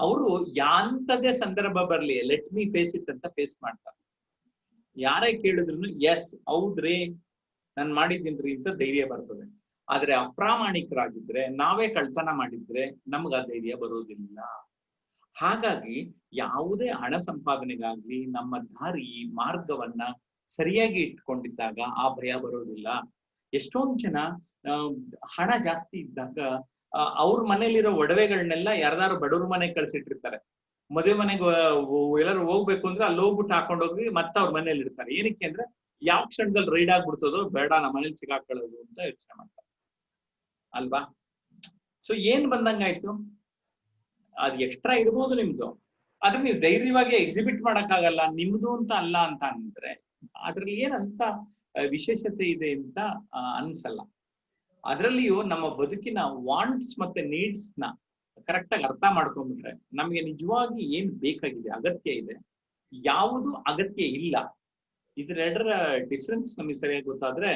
[SPEAKER 1] ಅವರು ಯಾಂತದೇ ಸಂದರ್ಭ ಬರ್ಲಿ ಲೆಟ್ ಮೀ ಫೇಸ್ ಇಟ್ ಅಂತ ಫೇಸ್ ಮಾಡ್ತಾರೆ. ಯಾರೇ ಕೇಳಿದ್ರು ಎಸ್ ಹೌದ್ರಿ ನಾನ್ ಮಾಡಿದ್ದೀನ್ರಿ ಅಂತ ಧೈರ್ಯ ಬರ್ತದೆ. ಆದ್ರೆ ಅಪ್ರಾಮಾಣಿಕರಾಗಿದ್ರೆ, ನಾವೇ ಕಳ್ತನ ಮಾಡಿದ್ರೆ ನಮ್ಗ ಆ ಧೈರ್ಯ ಬರೋದಿಲ್ಲ. ಹಾಗಾಗಿ ಯಾವುದೇ ಹಣ ಸಂಪಾದನೆಗಾಗ್ಲಿ ನಮ್ಮ ಮಾರ್ಗವನ್ನ ಸರಿಯಾಗಿ ಇಟ್ಕೊಂಡಿದ್ದಾಗ ಆ ಭಯ ಬರೋದಿಲ್ಲ. ಎಷ್ಟೊಂದ್ ಜನ ಹಣ ಜಾಸ್ತಿ ಇದ್ದಾಗ ಅವ್ರ ಮನೇಲಿರೋ ಒಡವೆಗಳನ್ನೆಲ್ಲ ಯಾರ್ದಾರು ಬಡವ್ರ ಮನೆಗೆ ಕಳ್ಸಿಟ್ಟಿರ್ತಾರೆ. ಮದುವೆ ಮನೆಗೆ ಎಲ್ಲರೂ ಹೋಗ್ಬೇಕು ಅಂದ್ರೆ ಅಲ್ಲಿ ಹೋಗ್ಬಿಟ್ಟು ಹಾಕೊಂಡೋಗಿ ಮತ್ತೆ ಅವ್ರ ಮನೇಲಿ ಇರ್ತಾರೆ. ಏನಕ್ಕೆ ಅಂದ್ರೆ ಯಾವ ಕ್ಷಣದಲ್ಲಿ ರೈಡ್ ಆಗ್ಬಿಡ್ತದೋ ಬೇಡ ನಮ್ಮ ಮನೇಲಿ ಸಿಗಾಕೊಳ್ಳೋದು ಅಂತ ಯೋಚನೆ ಮಾಡ್ತಾರೆ ಅಲ್ವಾ. ಸೊ ಏನ್ ಬಂದಂಗಾಯ್ತು, ಅದ್ ಎಕ್ಸ್ಟ್ರಾ ಇರ್ಬೋದು ನಿಮ್ದು, ಆದ್ರೆ ನೀವು ಧೈರ್ಯವಾಗಿ ಎಕ್ಸಿಬಿಟ್ ಮಾಡಕ್ಕಾಗಲ್ಲ, ನಿಮ್ದು ಅಂತ ಅಲ್ಲ ಅಂತ ಅಂದ್ರೆ ಅದ್ರಲ್ಲಿ ಏನಂತ ವಿಶೇಷತೆ ಇದೆ ಅಂತ ಅನ್ಸಲ್ಲ. ಅದ್ರಲ್ಲಿಯೂ ನಮ್ಮ ಬದುಕಿನ ವಾಂಟ್ಸ್ ಮತ್ತೆ ನೀಡ್ಸ್ ನ ಕರೆಕ್ಟ್ ಆಗಿ ಅರ್ಥ ಮಾಡ್ಕೊಂಡ್ಬಿಟ್ರೆ ನಮ್ಗೆ ನಿಜವಾಗಿ ಏನ್ ಬೇಕಾಗಿದೆ, ಅಗತ್ಯ ಇದೆ, ಯಾವುದು ಅಗತ್ಯ ಇಲ್ಲ, ಇದೆರಡರ ಡಿಫ್ರೆನ್ಸ್ ನಮಗೆ ಸರಿಯಾಗಿ ಗೊತ್ತಾದ್ರೆ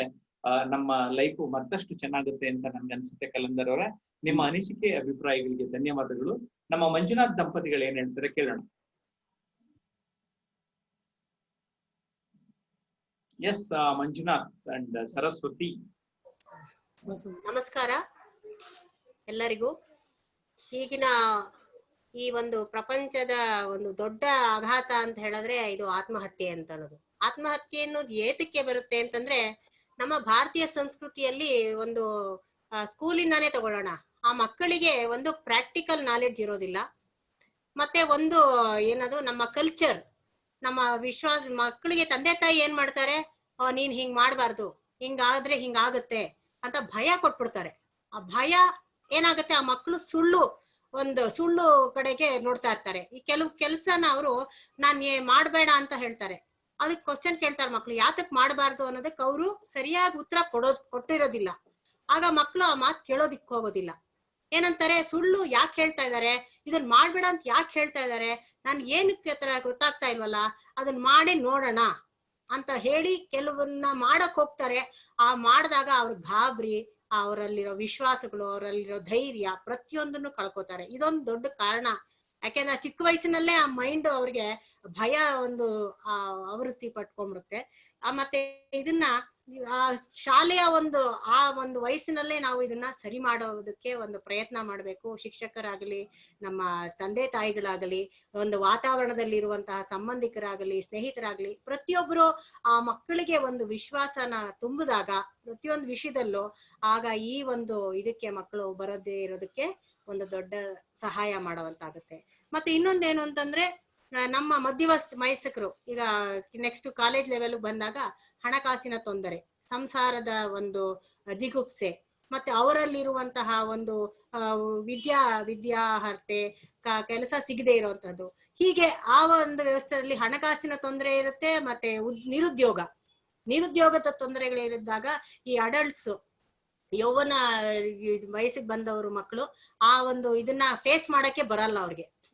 [SPEAKER 1] ನಮ್ಮ ಲೈಫ್ ಮತ್ತಷ್ಟು ಚೆನ್ನಾಗುತ್ತೆ ಅಂತ ನನ್ಗೆ ಅನ್ಸುತ್ತೆ. ಕಲಂದರ್ ಅವರೇ, ನಿಮ್ಮ ಅನಿಸಿಕೆ ಅಭಿಪ್ರಾಯಗಳಿಗೆ ಧನ್ಯವಾದಗಳು. ನಮ್ಮ ಮಂಜುನಾಥ್ ದಂಪತಿಗಳು ಏನ್ ಹೇಳ್ತಾರೆ ಕೇಳೋಣ. ಎಸ್ ಮಂಜುನಾಥ್ ಅಂಡ್ ಸರಸ್ವತಿ.
[SPEAKER 4] ನಮಸ್ಕಾರ ಎಲ್ಲರಿಗೂ. ಈಗಿನ ಈ ಒಂದು ಪ್ರಪಂಚದ ಒಂದು ದೊಡ್ಡ ಆಘಾತ ಅಂತ ಹೇಳಿದ್ರೆ ಇದು ಆತ್ಮಹತ್ಯೆ ಅಂತ ಅನ್ನೋದು. ಆತ್ಮಹತ್ಯೆ ಅನ್ನೋದು ಏತಕ್ಕೆ ಬರುತ್ತೆ ಅಂತಂದ್ರೆ, ನಮ್ಮ ಭಾರತೀಯ ಸಂಸ್ಕೃತಿಯಲ್ಲಿ ಒಂದು ಸ್ಕೂಲಿಂದಾನೇ ತಗೊಳ್ಳೋಣ, ಆ ಮಕ್ಕಳಿಗೆ ಒಂದು ಪ್ರಾಕ್ಟಿಕಲ್ ನಾಲೆಡ್ಜ್ ಇರೋದಿಲ್ಲ. ಮತ್ತೆ ಒಂದು ಏನದು ನಮ್ಮ ಕಲ್ಚರ್, ನಮ್ಮ ವಿಶ್ವಾಸ, ಮಕ್ಕಳಿಗೆ ತಂದೆ ತಾಯಿ ಏನ್ ಮಾಡ್ತಾರೆ, ನೀನ್ ಹಿಂಗ್ ಮಾಡ್ಬಾರ್ದು, ಹಿಂಗಾದ್ರೆ ಹಿಂಗಾಗುತ್ತೆ ಅಂತ ಭಯ ಕೊಟ್ಬಿಡ್ತಾರೆ. ಆ ಭಯ ಏನಾಗುತ್ತೆ, ಆ ಮಕ್ಕಳು ಸುಳ್ಳು ಕಡೆಗೆ ನೋಡ್ತಾ ಇರ್ತಾರೆ. ಈ ಕೆಲವು ಕೆಲ್ಸನ ಅವರು ನಾನ್ ಮಾಡ್ಬೇಡ ಅಂತ ಹೇಳ್ತಾರೆ. ಅದಕ್ಕೆ ಕ್ವಶನ್ ಕೇಳ್ತಾರೆ ಮಕ್ಳು, ಯಾತಕ್ ಮಾಡ್ಬಾರ್ದು ಅನ್ನೋದಕ್ಕೆ ಅವರು ಸರಿಯಾಗಿ ಉತ್ತರ ಕೊಟ್ಟಿರೋದಿಲ್ಲ. ಆಗ ಮಕ್ಳು ಆ ಮಾತು ಕೇಳೋದಿಕ್ ಹೋಗೋದಿಲ್ಲ. ಏನಂತಾರೆ, ಸುಳ್ಳು ಯಾಕೆ ಹೇಳ್ತಾ ಇದಾರೆ, ಇದನ್ ಮಾಡ್ಬೇಡ ಅಂತ ಯಾಕೆ ಹೇಳ್ತಾ ಇದಾರೆ, ನನ್ ಏನಕ್ಕೆ ಗೊತ್ತಾಗ್ತಾ ಇಲ್ವಲ್ಲ, ಅದನ್ನ ಮಾಡಿ ನೋಡೋಣ ಅಂತ ಹೇಳಿ ಕೆಲವನ್ನ ಮಾಡಕ್ ಹೋಗ್ತಾರೆ. ಆ ಮಾಡಿದಾಗ ಅವ್ರ ಗಾಬರಿ, ಅವರಲ್ಲಿರೋ ವಿಶ್ವಾಸಗಳು, ಅವರಲ್ಲಿರೋ ಧೈರ್ಯ ಪ್ರತಿಯೊಂದನ್ನು ಕಳ್ಕೊತಾರೆ. ಇದೊಂದು ದೊಡ್ಡ ಕಾರಣ. ಯಾಕೆಂದ್ರೆ ಚಿಕ್ಕ ವಯಸ್ಸಿನಲ್ಲೇ ಆ ಮೈಂಡ್ ಅವ್ರಿಗೆ ಭಯ ಒಂದು ಆವೃತ್ತಿ ಪಟ್ಕೊಂಡ್ಬಿಡುತ್ತೆ. ಮತ್ತೆ ಇದನ್ನ ಶಾಲೆಯ ಆ ಒಂದು ವಯಸ್ಸಿನಲ್ಲೇ ನಾವು ಇದನ್ನ ಸರಿ ಮಾಡೋದಕ್ಕೆ ಒಂದು ಪ್ರಯತ್ನ ಮಾಡ್ಬೇಕು. ಶಿಕ್ಷಕರಾಗಲಿ, ನಮ್ಮ ತಂದೆ ತಾಯಿಗಳಾಗಲಿ, ಒಂದು ವಾತಾವರಣದಲ್ಲಿರುವಂತಹ ಸಂಬಂಧಿಕರಾಗಲಿ, ಸ್ನೇಹಿತರಾಗ್ಲಿ, ಪ್ರತಿಯೊಬ್ಬರು ಆ ಮಕ್ಕಳಿಗೆ ಒಂದು ವಿಶ್ವಾಸನ ತುಂಬಿದಾಗ ಪ್ರತಿಯೊಂದು ವಿಷಯದಲ್ಲೂ ಆಗ ಈ ಒಂದು ಇದಕ್ಕೆ ಮಕ್ಕಳು ಬರದೇ ಇರೋದಕ್ಕೆ ಒಂದು ದೊಡ್ಡ ಸಹಾಯ ಮಾಡುವಂತಾಗುತ್ತೆ. ಮತ್ತೆ ಇನ್ನೊಂದೇನು ಅಂತಂದ್ರೆ, ನಮ್ಮ ಮಧ್ಯವಯಸ್ಕರು ಈಗ ನೆಕ್ಸ್ಟ್ ಕಾಲೇಜ್ ಲೆವೆಲ್ ಬಂದಾಗ ಹಣಕಾಸಿನ ತೊಂದರೆ, ಸಂಸಾರದ ಒಂದು ಜಿಗುಪ್ಸೆ, ಮತ್ತೆ ಅವರಲ್ಲಿರುವಂತಹ ಒಂದು ವಿದ್ಯಾರ್ಹತೆ, ಕೆಲಸ ಸಿಗದೆ ಇರುವಂತದ್ದು, ಹೀಗೆ ಆ ಒಂದು ವ್ಯವಸ್ಥೆಯಲ್ಲಿ ಹಣಕಾಸಿನ ತೊಂದರೆ ಇರುತ್ತೆ. ಮತ್ತೆ ನಿರುದ್ಯೋಗದ ತೊಂದರೆಗಳಿದ್ದಾಗ ಈ ಅಡಲ್ಟ್ಸ್ ಯೌವನ ವಯಸ್ಸಿಗೆ ಬಂದವರು ಮಕ್ಕಳು ಆ ಒಂದು ಇದನ್ನ ಫೇಸ್ ಮಾಡಕ್ಕೆ ಬರಲ್ಲ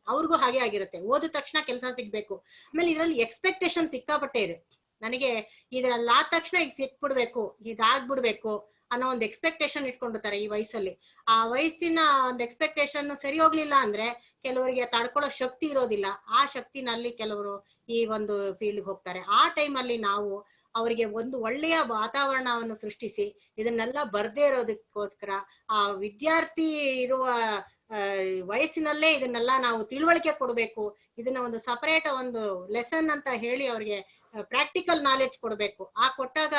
[SPEAKER 4] ಅವ್ರಿಗೂ ಹಾಗೆ ಆಗಿರುತ್ತೆ. ಓದಿದ ತಕ್ಷಣ ಕೆಲಸ ಸಿಗ್ಬೇಕು, ಆಮೇಲೆ ಇದ್ರಲ್ಲಿ ಎಕ್ಸ್ಪೆಕ್ಟೇಷನ್ ಸಿಕ್ಕಾಪಟ್ಟೆ ಇದೆ. ನನಗೆ ಇದ್ರಲ್ಲಿ ಆದ ತಕ್ಷಣ ಈಗ ಸಿಕ್ಬಿಡ್ಬೇಕು, ಇದಾಗ್ಬಿಡ್ಬೇಕು ಅನ್ನೋ ಒಂದು ಎಕ್ಸ್ಪೆಕ್ಟೇಷನ್ ಇಟ್ಕೊಂಡಿರ್ತಾರೆ ಈ ವಯಸ್ಸಲ್ಲಿ. ಆ ವಯಸ್ಸಿನ ಒಂದು ಎಕ್ಸ್ಪೆಕ್ಟೇಷನ್ ಸರಿ ಹೋಗ್ಲಿಲ್ಲ ಅಂದ್ರೆ ಕೆಲವರಿಗೆ ತಡ್ಕೊಳ್ಳೋ ಶಕ್ತಿ ಇರೋದಿಲ್ಲ. ಆ ಶಕ್ತಿನಲ್ಲಿ ಕೆಲವರು ಈ ಒಂದು ಫೀಲ್ಡ್ ಹೋಗ್ತಾರೆ. ಆ ಟೈಮಲ್ಲಿ ನಾವು ಅವರಿಗೆ ಒಂದು ಒಳ್ಳೆಯ ವಾತಾವರಣವನ್ನು ಸೃಷ್ಟಿಸಿ ಇದನ್ನೆಲ್ಲ ಬರ್ದೇ ಇರೋದಕ್ಕೋಸ್ಕರ ಆ ವಿದ್ಯಾರ್ಥಿ ಇರುವ ವಯಸ್ಸಿನಲ್ಲೇ ಇದನ್ನೆಲ್ಲ ನಾವು ತಿಳುವಳಿಕೆ ಕೊಡ್ಬೇಕು. ಇದನ್ನ ಒಂದು ಸಪರೇಟ್ ಒಂದು ಲೆಸನ್ ಅಂತ ಹೇಳಿ ಅವ್ರಿಗೆ ಪ್ರಾಕ್ಟಿಕಲ್ ನಾಲೆಡ್ಜ್ ಕೊಡ್ಬೇಕು. ಆ ಕೊಟ್ಟಾಗ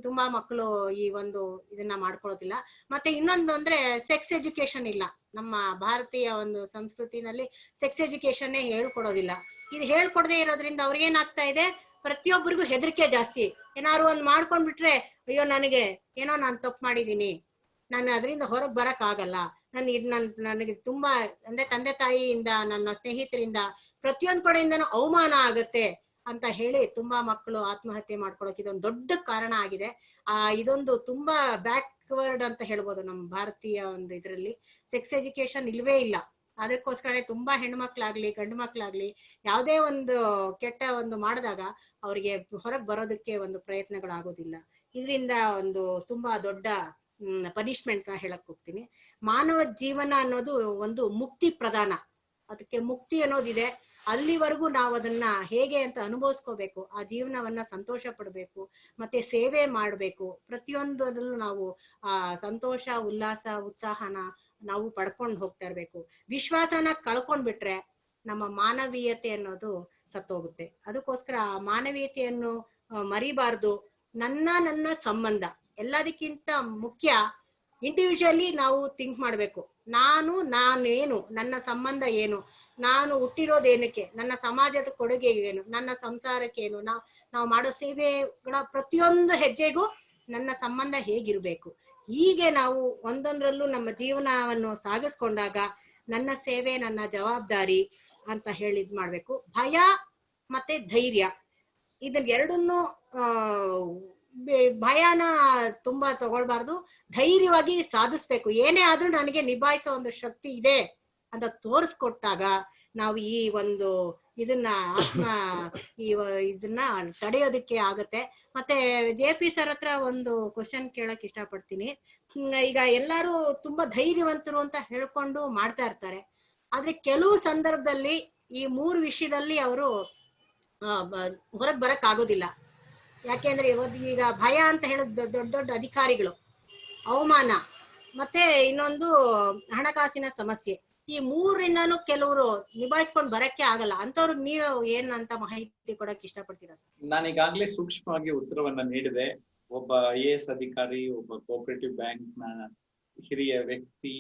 [SPEAKER 4] ತುಂಬಾ ಮಕ್ಕಳು ಈ ಒಂದು ಇದನ್ನ ಮಾಡ್ಕೊಳ್ಳೋದಿಲ್ಲ. ಮತ್ತೆ ಇನ್ನೊಂದು ಅಂದ್ರೆ ಸೆಕ್ಸ್ ಎಜುಕೇಶನ್ ಇಲ್ಲ. ನಮ್ಮ ಭಾರತೀಯ ಒಂದು ಸಂಸ್ಕೃತಿನಲ್ಲಿ ಸೆಕ್ಸ್ ಎಜುಕೇಶನ್ ಹೇಳ್ಕೊಡೋದಿಲ್ಲ. ಇದು ಹೇಳ್ಕೊಡದೆ ಇರೋದ್ರಿಂದ ಅವ್ರಿಗೇನಾಗ್ತಾ ಇದೆ, ಪ್ರತಿಯೊಬ್ಬರಿಗೂ ಹೆದರಿಕೆ ಜಾಸ್ತಿ. ಏನಾದ್ರು ಒಂದ್ ಮಾಡ್ಕೊಂಡ್ಬಿಟ್ರೆ ಅಯ್ಯೋ ನನಗೆ ಏನೋ ನಾನು ತಪ್ಪು ಮಾಡಿದೀನಿ, ನಾನು ಅದರಿಂದ ಹೊರಗೆ ಬರಕ್ ಆಗಲ್ಲ, ನನಗೆ ತುಂಬಾ ಅಂದ್ರೆ ತಂದೆ ತಾಯಿಯಿಂದ ನನ್ನ ಸ್ನೇಹಿತರಿಂದ ಪ್ರತಿಯೊಂದ್ ಕಡೆಯಿಂದನೂ ಅವಮಾನ ಆಗತ್ತೆ ಅಂತ ಹೇಳಿ ತುಂಬಾ ಮಕ್ಕಳು ಆತ್ಮಹತ್ಯೆ ಮಾಡ್ಕೊಳಕ್ ಇದೊಂದು ದೊಡ್ಡ ಕಾರಣ ಆಗಿದೆ. ಇದೊಂದು ತುಂಬಾ ಬ್ಯಾಕ್ವರ್ಡ್ ಅಂತ ಹೇಳ್ಬೋದು ನಮ್ಮ ಭಾರತೀಯ ಒಂದು ಇದ್ರಲ್ಲಿ. ಸೆಕ್ಸ್ ಎಜುಕೇಶನ್ ಇಲ್ವೇ ಇಲ್ಲ. ಅದಕ್ಕೋಸ್ಕರ ತುಂಬಾ ಹೆಣ್ಮಕ್ಳಾಗ್ಲಿ ಗಂಡು ಮಕ್ಳಾಗ್ಲಿ ಯಾವುದೇ ಒಂದು ಕೆಟ್ಟ ಒಂದು ಮಾಡಿದಾಗ ಅವ್ರಿಗೆ ಹೊರಗೆ ಬರೋದಕ್ಕೆ ಒಂದು ಪ್ರಯತ್ನಗಳಾಗೋದಿಲ್ಲ. ಇದರಿಂದ ಒಂದು ತುಂಬಾ ದೊಡ್ಡ ಪನಿಷ್ಮೆಂಟ್ ಅಂತ ಹೇಳಕ್ ಹೋಗ್ತೀನಿ. ಮಾನವ ಜೀವನ ಅನ್ನೋದು ಒಂದು ಮುಕ್ತಿ ಪ್ರಧಾನ. ಅದಕ್ಕೆ ಮುಕ್ತಿ ಅನ್ನೋದಿದೆ. ಅಲ್ಲಿವರೆಗೂ ನಾವು ಅದನ್ನ ಹೇಗೆ ಅಂತ ಅನುಭವಿಸ್ಕೋಬೇಕು. ಆ ಜೀವನವನ್ನ ಸಂತೋಷ ಪಡ್ಬೇಕು, ಮತ್ತೆ ಸೇವೆ ಮಾಡ್ಬೇಕು. ಪ್ರತಿಯೊಂದರಲ್ಲೂ ನಾವು ಆ ಸಂತೋಷ, ಉಲ್ಲಾಸ, ಉತ್ಸಾಹನ ನಾವು ಪಡ್ಕೊಂಡು ಹೋಗ್ತಾ ಇರ್ಬೇಕು. ವಿಶ್ವಾಸನ ಕಳ್ಕೊಂಡ್ಬಿಟ್ರೆ ನಮ್ಮ ಮಾನವೀಯತೆ ಅನ್ನೋದು ಸತ್ತೋಗುತ್ತೆ. ಅದಕ್ಕೋಸ್ಕರ ಆ ಮಾನವೀಯತೆಯನ್ನು ಮರಿಬಾರ್ದು. ನನ್ನ ಸಂಬಂಧ ಎಲ್ಲದಕ್ಕಿಂತ ಮುಖ್ಯ. ಇಂಡಿವಿಜುವಲಿ ನಾವು ಥಿಂಕ್ ಮಾಡ್ಬೇಕು. ನಾನೇನು, ನನ್ನ ಸಂಬಂಧ ಏನು, ನಾನು ಹುಟ್ಟಿರೋದೇನಕ್ಕೆ, ನನ್ನ ಸಮಾಜದ ಕೊಡುಗೆ ಏನು, ನನ್ನ ಸಂಸಾರಕ್ಕೆ ಏನು, ನಾವು ಮಾಡೋ ಸೇವೆಗಳ ಪ್ರತಿಯೊಂದು ಹೆಜ್ಜೆಗೂ ನನ್ನ ಸಂಬಂಧ ಹೇಗಿರ್ಬೇಕು. ಹೀಗೆ ನಾವು ಒಂದೊಂದ್ರಲ್ಲೂ ನಮ್ಮ ಜೀವನವನ್ನು ಸಾಗಿಸ್ಕೊಂಡಾಗ ನನ್ನ ಸೇವೆ ನನ್ನ ಜವಾಬ್ದಾರಿ ಅಂತ ಹೇಳಿದ್ ಮಾಡ್ಬೇಕು. ಭಯ ಮತ್ತೆ ಧೈರ್ಯ, ಇದನ್ನ ಎರಡನ್ನೂ ಭಯನ ತುಂಬಾ ತಗೊಳ್ಬಾರ್ದು, ಧೈರ್ಯವಾಗಿ ಸಾಧಿಸ್ಬೇಕು. ಏನೇ ಆದ್ರೂ ನನಗೆ ನಿಭಾಯಿಸೋ ಒಂದು ಶಕ್ತಿ ಇದೆ ಅಂತ ತೋರಿಸ್ಕೊಟ್ಟಾಗ ನಾವು ಈ ಒಂದು ಇದನ್ನ ಇದನ್ನ ತಡೆಯೋದಕ್ಕೆ ಆಗತ್ತೆ. ಮತ್ತೆ JP ಸರ್ ಹತ್ರ ಒಂದು ಕ್ವಶನ್ ಕೇಳಕ್ ಇಷ್ಟಪಡ್ತೀನಿ. ಈಗ ಎಲ್ಲಾರು ತುಂಬಾ ಧೈರ್ಯವಂತರು ಅಂತ ಹೇಳ್ಕೊಂಡು ಮಾಡ್ತಾ ಇರ್ತಾರೆ. ಆದ್ರೆ ಕೆಲವು ಸಂದರ್ಭದಲ್ಲಿ ಈ 3 ವಿಷಯದಲ್ಲಿ ಅವರು ಹೊರಗ್ ಬರಕ್ ಆಗೋದಿಲ್ಲ. ಯಾಕೆಂದ್ರೆ ಈಗ ಭಯ ಅಂತ ಹೇಳೋದು ದೊಡ್ಡ ದೊಡ್ಡ ಅಧಿಕಾರಿಗಳು, ಅವಮಾನ, ಮತ್ತೆ ಇನ್ನೊಂದು ಹಣಕಾಸಿನ ಸಮಸ್ಯೆ. ಈ 3ರಿಂದನೂ ಕೆಲವರು ನಿಭಾಯಿಸ್ಕೊಂಡು ಬರಕ್ಕೆ ಆಗಲ್ಲ. ಅಂತವ್ರಿಗೆ ನೀವು ಏನಂತ ಮಾಹಿತಿ ಕೊಡಕ್ ಇಷ್ಟಪಡ್ತೀರಾ?
[SPEAKER 1] ನಾನೀಗಾಗ್ಲೇ ಸೂಕ್ಷ್ಮವಾಗಿ ಉತ್ತರವನ್ನ ನೀಡಿದೆ. ಒಬ್ಬ IAS ಅಧಿಕಾರಿ, ಒಬ್ಬ ಕೋಆಪರೇಟಿವ್ ಬ್ಯಾಂಕ್ ನ ಹಿರಿಯ ವ್ಯಕ್ತಿ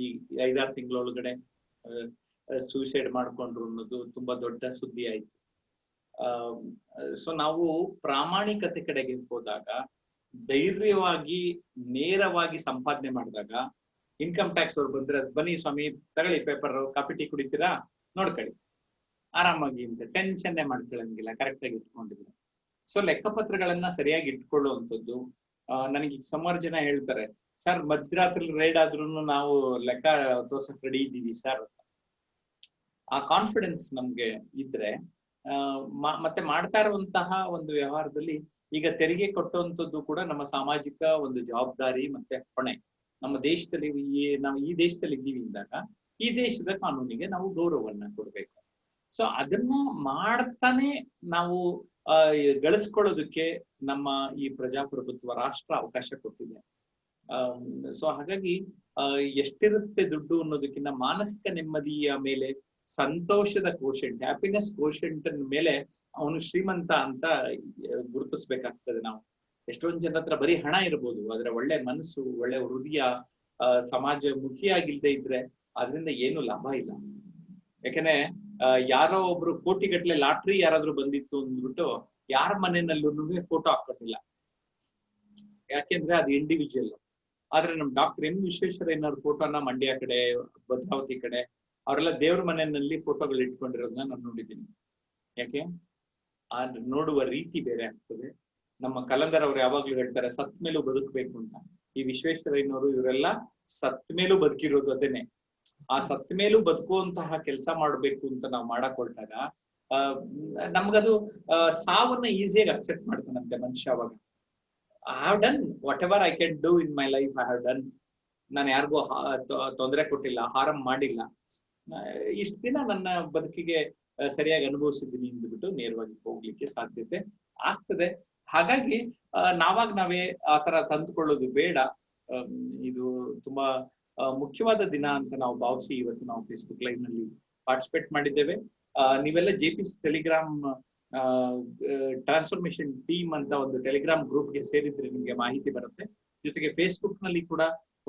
[SPEAKER 1] ಈ 5-6 ತಿಂಗಳೊಳಗಡೆ ಸೂಸೈಡ್ ಮಾಡ್ಕೊಂಡ್ರು ಅನ್ನೋದು ತುಂಬಾ ದೊಡ್ಡ ಸುದ್ದಿ ಆಯ್ತು. ಸೊ ನಾವು ಪ್ರಾಮಾಣಿಕತೆ ಕಡೆಗೆ ಹೋದಾಗ, ಧೈರ್ಯವಾಗಿ ನೇರವಾಗಿ ಸಂಪಾದನೆ ಮಾಡಿದಾಗ, ಇನ್ಕಮ್ ಟ್ಯಾಕ್ಸ್ ಅವ್ರು ಬಂದ್ರೆ ಬನ್ನಿ ಸ್ವಾಮಿ ತಗೊಳ್ಳಿ ಪೇಪರ್, ಕಾಫಿ ಟೀ ಕುಡಿತೀರಾ ನೋಡ್ಕೊಳ್ಳಿ ಆರಾಮಾಗಿ ಅಂತ ಟೆನ್ಷನ್ನೇ ಮಾಡ್ಕೊಳ್ಳಂಗಿಲ್ಲ, ಕರೆಕ್ಟ್ ಆಗಿ ಇಟ್ಕೊಂಡಿದ್ರೆ. ಸೊ ಲೆಕ್ಕಪತ್ರಗಳನ್ನ ಸರಿಯಾಗಿ ಇಟ್ಕೊಳ್ಳುವಂಥದ್ದು. ನನಗೆ ಸುಮಾರು ಜನ ಹೇಳ್ತಾರೆ, ಸರ್ ಮಧ್ಯರಾತ್ರಿ ರೈಡ್ ಆದ್ರೂ ನಾವು ಲೆಕ್ಕ ತೋರ್ಸಕ್ ರೆಡಿ ಇದ್ದೀವಿ ಸರ್. ಆ ಕಾನ್ಫಿಡೆನ್ಸ್ ನಮ್ಗೆ ಇದ್ರೆ ಮತ್ತೆ ಮಾಡ್ತಾ ಇರುವಂತಹ ಒಂದು ವ್ಯವಹಾರದಲ್ಲಿ ಈಗ ತೆರಿಗೆ ಕಟ್ಟುವಂಥದ್ದು ಕೂಡ ನಮ್ಮ ಸಾಮಾಜಿಕ ಒಂದು ಜವಾಬ್ದಾರಿ ಮತ್ತೆ ಹೊಣೆ. ನಮ್ಮ ದೇಶದಲ್ಲಿ ನಾವು ಈ ದೇಶದಲ್ಲಿ ಇದ್ದೀವಿ ಅಂದಾಗ ಈ ದೇಶದ ಕಾನೂನಿಗೆ ನಾವು ಗೌರವವನ್ನ ಕೊಡ್ಬೇಕು. ಸೊ ಅದನ್ನ ಮಾಡ್ತಾನೆ ನಾವು ಗಳಿಸ್ಕೊಳ್ಳೋದಕ್ಕೆ ನಮ್ಮ ಈ ಪ್ರಜಾಪ್ರಭುತ್ವ ರಾಷ್ಟ್ರ ಅವಕಾಶ ಕೊಟ್ಟಿದೆ. ಸೊ ಹಾಗಾಗಿ ಎಷ್ಟಿರುತ್ತೆ ದುಡ್ಡು ಅನ್ನೋದಕ್ಕಿಂತ ಮಾನಸಿಕ ನೆಮ್ಮದಿಯ ಮೇಲೆ, ಸಂತೋಷದ ಕೋಶೆಂಟ್, ಹ್ಯಾಪಿನೆಸ್ ಕೋಶೆಂಟ್ ಮೇಲೆ ಅವನು ಶ್ರೀಮಂತ ಅಂತ ಗುರುತಿಸ್ಬೇಕಾಗ್ತದೆ ನಾವು. ಎಷ್ಟೊಂದು ಜನ ಹತ್ರ ಬರೀ ಹಣ ಇರ್ಬೋದು, ಆದ್ರೆ ಒಳ್ಳೆ ಮನಸ್ಸು, ಒಳ್ಳೆ ಹೃದಯ, ಸಮಾಜ ಮುಖಿಯಾಗಿಲ್ದೇ ಇದ್ರೆ ಅದರಿಂದ ಏನು ಲಾಭ ಇಲ್ಲ. ಯಾಕಂದ್ರೆ ಯಾರೋ ಒಬ್ರು ಕೋಟಿಗಟ್ಲೆ ಲಾಟ್ರಿ ಯಾರಾದ್ರೂ ಬಂದಿತ್ತು ಅಂದ್ಬಿಟ್ಟು ಯಾರ ಮನೆಯಲ್ಲೂ ಫೋಟೋ ಹಾಕೋದಿಲ್ಲ, ಯಾಕೆಂದ್ರೆ ಅದು ಇಂಡಿವಿಜುವಲ್. ಆದ್ರೆ ನಮ್ ಡಾಕ್ಟರ್ ಎಂ ವಿಶ್ವೇಶ್ವರಯ್ಯನವ್ರ ಫೋಟೋನ ಮಂಡ್ಯ ಕಡೆ, ಭದ್ರಾವತಿ ಕಡೆ ಅವರೆಲ್ಲ ದೇವ್ರ ಮನೆಯಲ್ಲಿ ಫೋಟೋಗಳು ಇಟ್ಕೊಂಡಿರೋದನ್ನ ನಾನು ನೋಡಿದ್ದೀನಿ. ಯಾಕೆ? ಆ ನೋಡುವ ರೀತಿ ಬೇರೆ ಆಗ್ತದೆ. ನಮ್ಮ ಕಲಂದರ್ ಅವ್ರು ಯಾವಾಗ್ಲೂ ಹೇಳ್ತಾರೆ ಸತ್ ಮೇಲೂ ಬದುಕಬೇಕು ಅಂತ. ಈ ವಿಶ್ವೇಶ್ವರಯ್ಯನವರು ಇವರೆಲ್ಲ ಸತ್ ಮೇಲೂ ಬದುಕಿರೋದು ಅದೇನೆ. ಆ ಸತ್ ಮೇಲೂ ಬದುಕುವಂತಹ ಕೆಲಸ ಮಾಡ್ಬೇಕು ಅಂತ ನಾವು ಮಾಡಕ್ ಹೊರಟಾಗ ನಮ್ಗದು ಸಾವನ್ನ ಈಸಿಯಾಗಿ ಅಕ್ಸೆಪ್ಟ್ ಮಾಡ್ತಾನಂತೆ ಮನುಷ್ಯ. ಅವಾಗ I have done what ever I can do in my life, I have done. ನಾನು ಯಾರಿಗೂ ತೊಂದರೆ ಕೊಟ್ಟಿಲ್ಲ, ಹಾರಂ ಮಾಡಿಲ್ಲ, ಇಷ್ಟ ದಿನ ನನ್ನ ಬದುಕಿಗೆ ಸರಿಯಾಗಿ ಅನುಭವಿಸಿದ್ದೀನಿ ಅಂದ್ಬಿಟ್ಟು ನೇರವಾಗಿ ಹೋಗ್ಲಿಕ್ಕೆ ಸಾಧ್ಯತೆ ಆಗ್ತದೆ. ಹಾಗಾಗಿ ನಾವೇ ಆತರ ತಂದುಕೊಳ್ಳೋದು ಬೇಡ. ಇದು ತುಂಬಾ ಮುಖ್ಯವಾದ ದಿನ ಅಂತ ನಾವು ಭಾವಿಸಿ ಇವತ್ತು ನಾವು ಫೇಸ್ಬುಕ್ ಲೈವ್ ನಲ್ಲಿ ಪಾರ್ಟಿಸಿಪೇಟ್ ಮಾಡಿದ್ದೇವೆ. ನೀವೆಲ್ಲ JP's ಟೆಲಿಗ್ರಾಮ್ ಟ್ರಾನ್ಸ್ಫಾರ್ಮೇಶನ್ ಟೀಮ್ ಅಂತ ಒಂದು ಟೆಲಿಗ್ರಾಮ್ ಗ್ರೂಪ್ಗೆ ಸೇರಿದ್ರೆ ನಿಮ್ಗೆ ಮಾಹಿತಿ ಬರುತ್ತೆ. ಜೊತೆಗೆ ಫೇಸ್ಬುಕ್ ನಲ್ಲಿ ಕೂಡ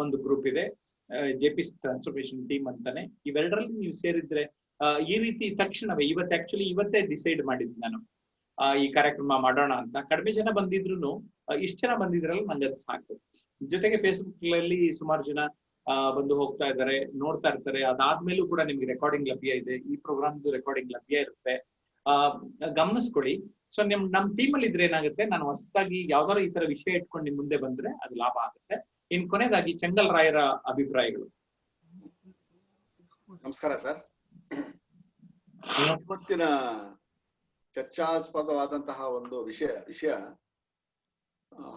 [SPEAKER 1] ಒಂದು ಗ್ರೂಪ್ ಇದೆ, JP's ಟ್ರಾನ್ಸ್ಫಾರ್ಮೇಶನ್ ಟೀಮ್ ಅಂತಾನೆ. ಇವೆರಡರಲ್ಲಿ ನೀವು ಸೇರಿದ್ರೆ ಈ ರೀತಿ ತಕ್ಷಣವೇ ಇವತ್ತೇ ಡಿಸೈಡ್ ಮಾಡಿದ್ದು ನಾನು ಈ ಕಾರ್ಯಕ್ರಮ ಮಾಡೋಣ ಅಂತ. ಕಡಿಮೆ ಜನ ಬಂದಿದ್ರು ಇಷ್ಟ ಜನ ಬಂದಿದ್ರಲ್ಲ ನಂಗೆ ಅದು ಸಾಕು. ಜೊತೆಗೆ ಫೇಸ್ಬುಕ್ ನಲ್ಲಿ ಸುಮಾರು ಜನ ಬಂದು ಹೋಗ್ತಾ ಇದ್ದಾರೆ, ನೋಡ್ತಾ ಇರ್ತಾರೆ. ಅದಾದ್ಮೇಲೂ ಕೂಡ ನಿಮ್ಗೆ ರೆಕಾರ್ಡಿಂಗ್ ಲಭ್ಯ ಇದೆ, ಈ ಪ್ರೋಗ್ರಾಮ್ದು ರೆಕಾರ್ಡಿಂಗ್ ಲಭ್ಯ ಇರುತ್ತೆ. ಗಮನಿಸ್ಕೊಳ್ಳಿ. ಸೊ ನಮ್ ಟೀಮ್ ಅಲ್ಲಿ ಇದ್ರೆ ಏನಾಗುತ್ತೆ, ನಾನು ಹೊಸದಾಗಿ ಯಾವ್ದಾದ್ರು ಈ ತರ ವಿಷಯ ಇಟ್ಕೊಂಡು ನಿಮ್ ಮುಂದೆ ಬಂದ್ರೆ ಅದು ಲಾಭ ಆಗುತ್ತೆ. ಇನ್ ಕೊನೆಯದಾಗಿ ಚೆಂಗಲ್ ರಾಯರ ಅಭಿಪ್ರಾಯಗಳು.
[SPEAKER 5] ನಮಸ್ಕಾರ ಸರ್. ಇವತ್ತಿನ ಚರ್ಚಾಸ್ಪದವಾದಂತಹ ಒಂದು ವಿಷಯ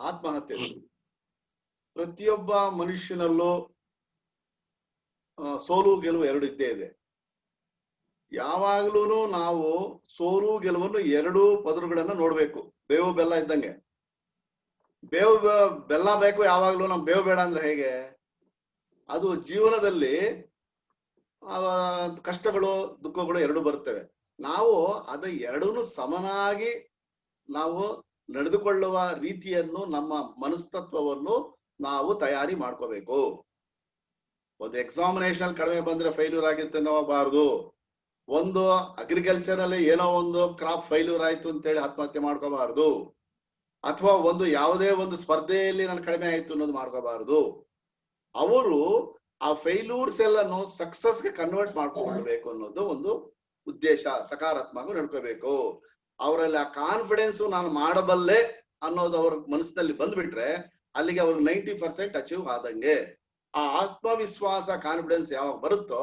[SPEAKER 5] ಆತ್ಮಹತ್ಯೆ. ಪ್ರತಿಯೊಬ್ಬ ಮನುಷ್ಯನಲ್ಲೂ ಸೋಲು ಗೆಲುವು ಎರಡು ಇದ್ದೇ ಇದೆ. ಯಾವಾಗ್ಲೂ ನಾವು ಸೋಲು ಗೆಲುವನ್ನು ಎರಡು ಪದರುಗಳನ್ನ ನೋಡ್ಬೇಕು. ಬೇವು ಬೆಲ್ಲ ಇದ್ದಂಗೆ. ಬೇವು ಬೆಲ್ಲ ಬೇಕು ಯಾವಾಗ್ಲೂ, ನಮ್ ಬೇವು ಬೇಡ ಅಂದ್ರೆ ಹೇಗೆ? ಅದು ಜೀವನದಲ್ಲಿ ಕಷ್ಟಗಳು ದುಃಖಗಳು ಎರಡು ಬರ್ತವೆ. ನಾವು ಅದ ಎರಡೂ ಸಮನಾಗಿ ನಾವು ನಡೆದುಕೊಳ್ಳುವ ರೀತಿಯನ್ನು, ನಮ್ಮ ಮನಸ್ತತ್ವವನ್ನು ನಾವು ತಯಾರಿ ಮಾಡ್ಕೋಬೇಕು. ಒಂದು ಎಕ್ಸಾಮಿನೇಷನ್ ಕಡಿಮೆ ಬಂದ್ರೆ ಫೇಲ್ಯೂರ್ ಆಗಿರುತ್ತೆ ಅನ್ನೋಬಾರ್ದು. ಒಂದು ಅಗ್ರಿಕಲ್ಚರ್ ಅಲ್ಲಿ ಏನೋ ಒಂದು ಕ್ರಾಪ್ ಫೇಲ್ಯೂರ್ ಆಯ್ತು ಅಂತೇಳಿ ಆತ್ಮಹತ್ಯೆ ಮಾಡ್ಕೋಬಾರ್ದು. ಅಥವಾ ಒಂದು ಯಾವುದೇ ಒಂದು ಸ್ಪರ್ಧೆಯಲ್ಲಿ ನಾನು ಕಡಿಮೆ ಆಯ್ತು ಅನ್ನೋದು ಮಾಡ್ಕೋಬಾರ್ದು. ಅವರು ಆ ಫೇಲ್ಯೂರ್ಸ್ ಎಲ್ಲಾನು ಸಕ್ಸಸ್ಗೆ ಕನ್ವರ್ಟ್ ಮಾಡ್ಕೊಳ್ಬೇಕು ಅನ್ನೋದು ಒಂದು ಉದ್ದೇಶ. ಸಕಾರಾತ್ಮಕ ನಡ್ಕೋಬೇಕು. ಅವರಲ್ಲಿ ಆ ಕಾನ್ಫಿಡೆನ್ಸ್ ನಾನು ಮಾಡಬಲ್ಲೆ ಅನ್ನೋದು ಅವ್ರ ಮನಸ್ಸಿನಲ್ಲಿ ಬಂದ್ಬಿಟ್ರೆ ಅಲ್ಲಿಗೆ ಅವ್ರಿಗೆ 90% ಅಚೀವ್ ಆದಂಗೆ. ಆ ಆತ್ಮವಿಶ್ವಾಸ ಕಾನ್ಫಿಡೆನ್ಸ್ ಯಾವಾಗ ಬರುತ್ತೋ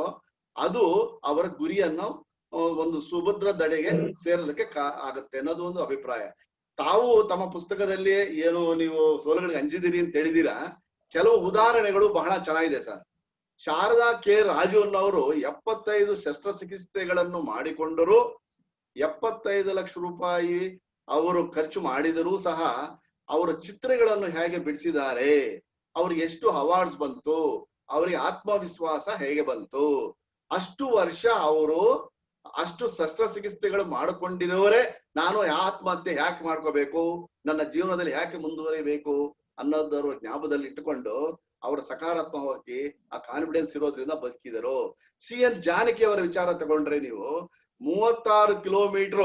[SPEAKER 5] ಅದು ಅವರ ಗುರಿಯನ್ನು ಒಂದು ಸುಭದ್ರ ದಡೆಗೆ ಸೇರಲಿಕ್ಕೆ ಆಗತ್ತೆ ಅನ್ನೋದು ಒಂದು ಅಭಿಪ್ರಾಯ. ತಾವು ತಮ್ಮ ಪುಸ್ತಕದಲ್ಲಿ ಏನು ನೀವು ಸೋಲುಗಳಿಗೆ ಅಂಜಿದಿರಿ ಅಂತ ಹೇಳಿದೀರಾ. ಕೆಲವು ಉದಾಹರಣೆಗಳು ಬಹಳ ಚೆನ್ನಾಗಿದೆ ಸರ್. ಶಾರದಾ ಕೆ ರಾಜು ಅನ್ನೋರು 75 ಶಸ್ತ್ರಚಿಕಿತ್ಸೆಗಳನ್ನು ಮಾಡಿಕೊಂಡರು, 75 ಲಕ್ಷ ರೂಪಾಯಿ ಅವರು ಖರ್ಚು ಮಾಡಿದರೂ ಸಹ ಅವರ ಚಿತ್ರಗಳನ್ನು ಹೇಗೆ ಬಿಡಿಸಿದ್ದಾರೆ, ಅವ್ರಿಗೆ ಎಷ್ಟು ಅವಾರ್ಡ್ಸ್ ಬಂತು, ಅವರಿಗೆ ಆತ್ಮವಿಶ್ವಾಸ ಹೇಗೆ ಬಂತು, ಅಷ್ಟು ವರ್ಷ ಅವರು ಅಷ್ಟು ಶಸ್ತ್ರಚಿಕಿತ್ಸೆಗಳು ಮಾಡಿಕೊಂಡಿರೋರೇ ನಾನು ಆತ್ಮಹತ್ಯೆ ಯಾಕೆ ಮಾಡ್ಕೋಬೇಕು, ನನ್ನ ಜೀವನದಲ್ಲಿ ಯಾಕೆ ಮುಂದುವರಿಬೇಕು ಅನ್ನೋದವರು ಜ್ಞಾಪಕದಲ್ಲಿ ಇಟ್ಟುಕೊಂಡು ಅವರ ಸಕಾರಾತ್ಮಕವಾಗಿ ಆ ಕಾನ್ಫಿಡೆನ್ಸ್ ಇರೋದ್ರಿಂದ ಬದುಕಿದರು. CN ಜಾನಕಿ ಅವರ ವಿಚಾರ ತಗೊಂಡ್ರೆ ನೀವು 36 ಕಿಲೋಮೀಟರ್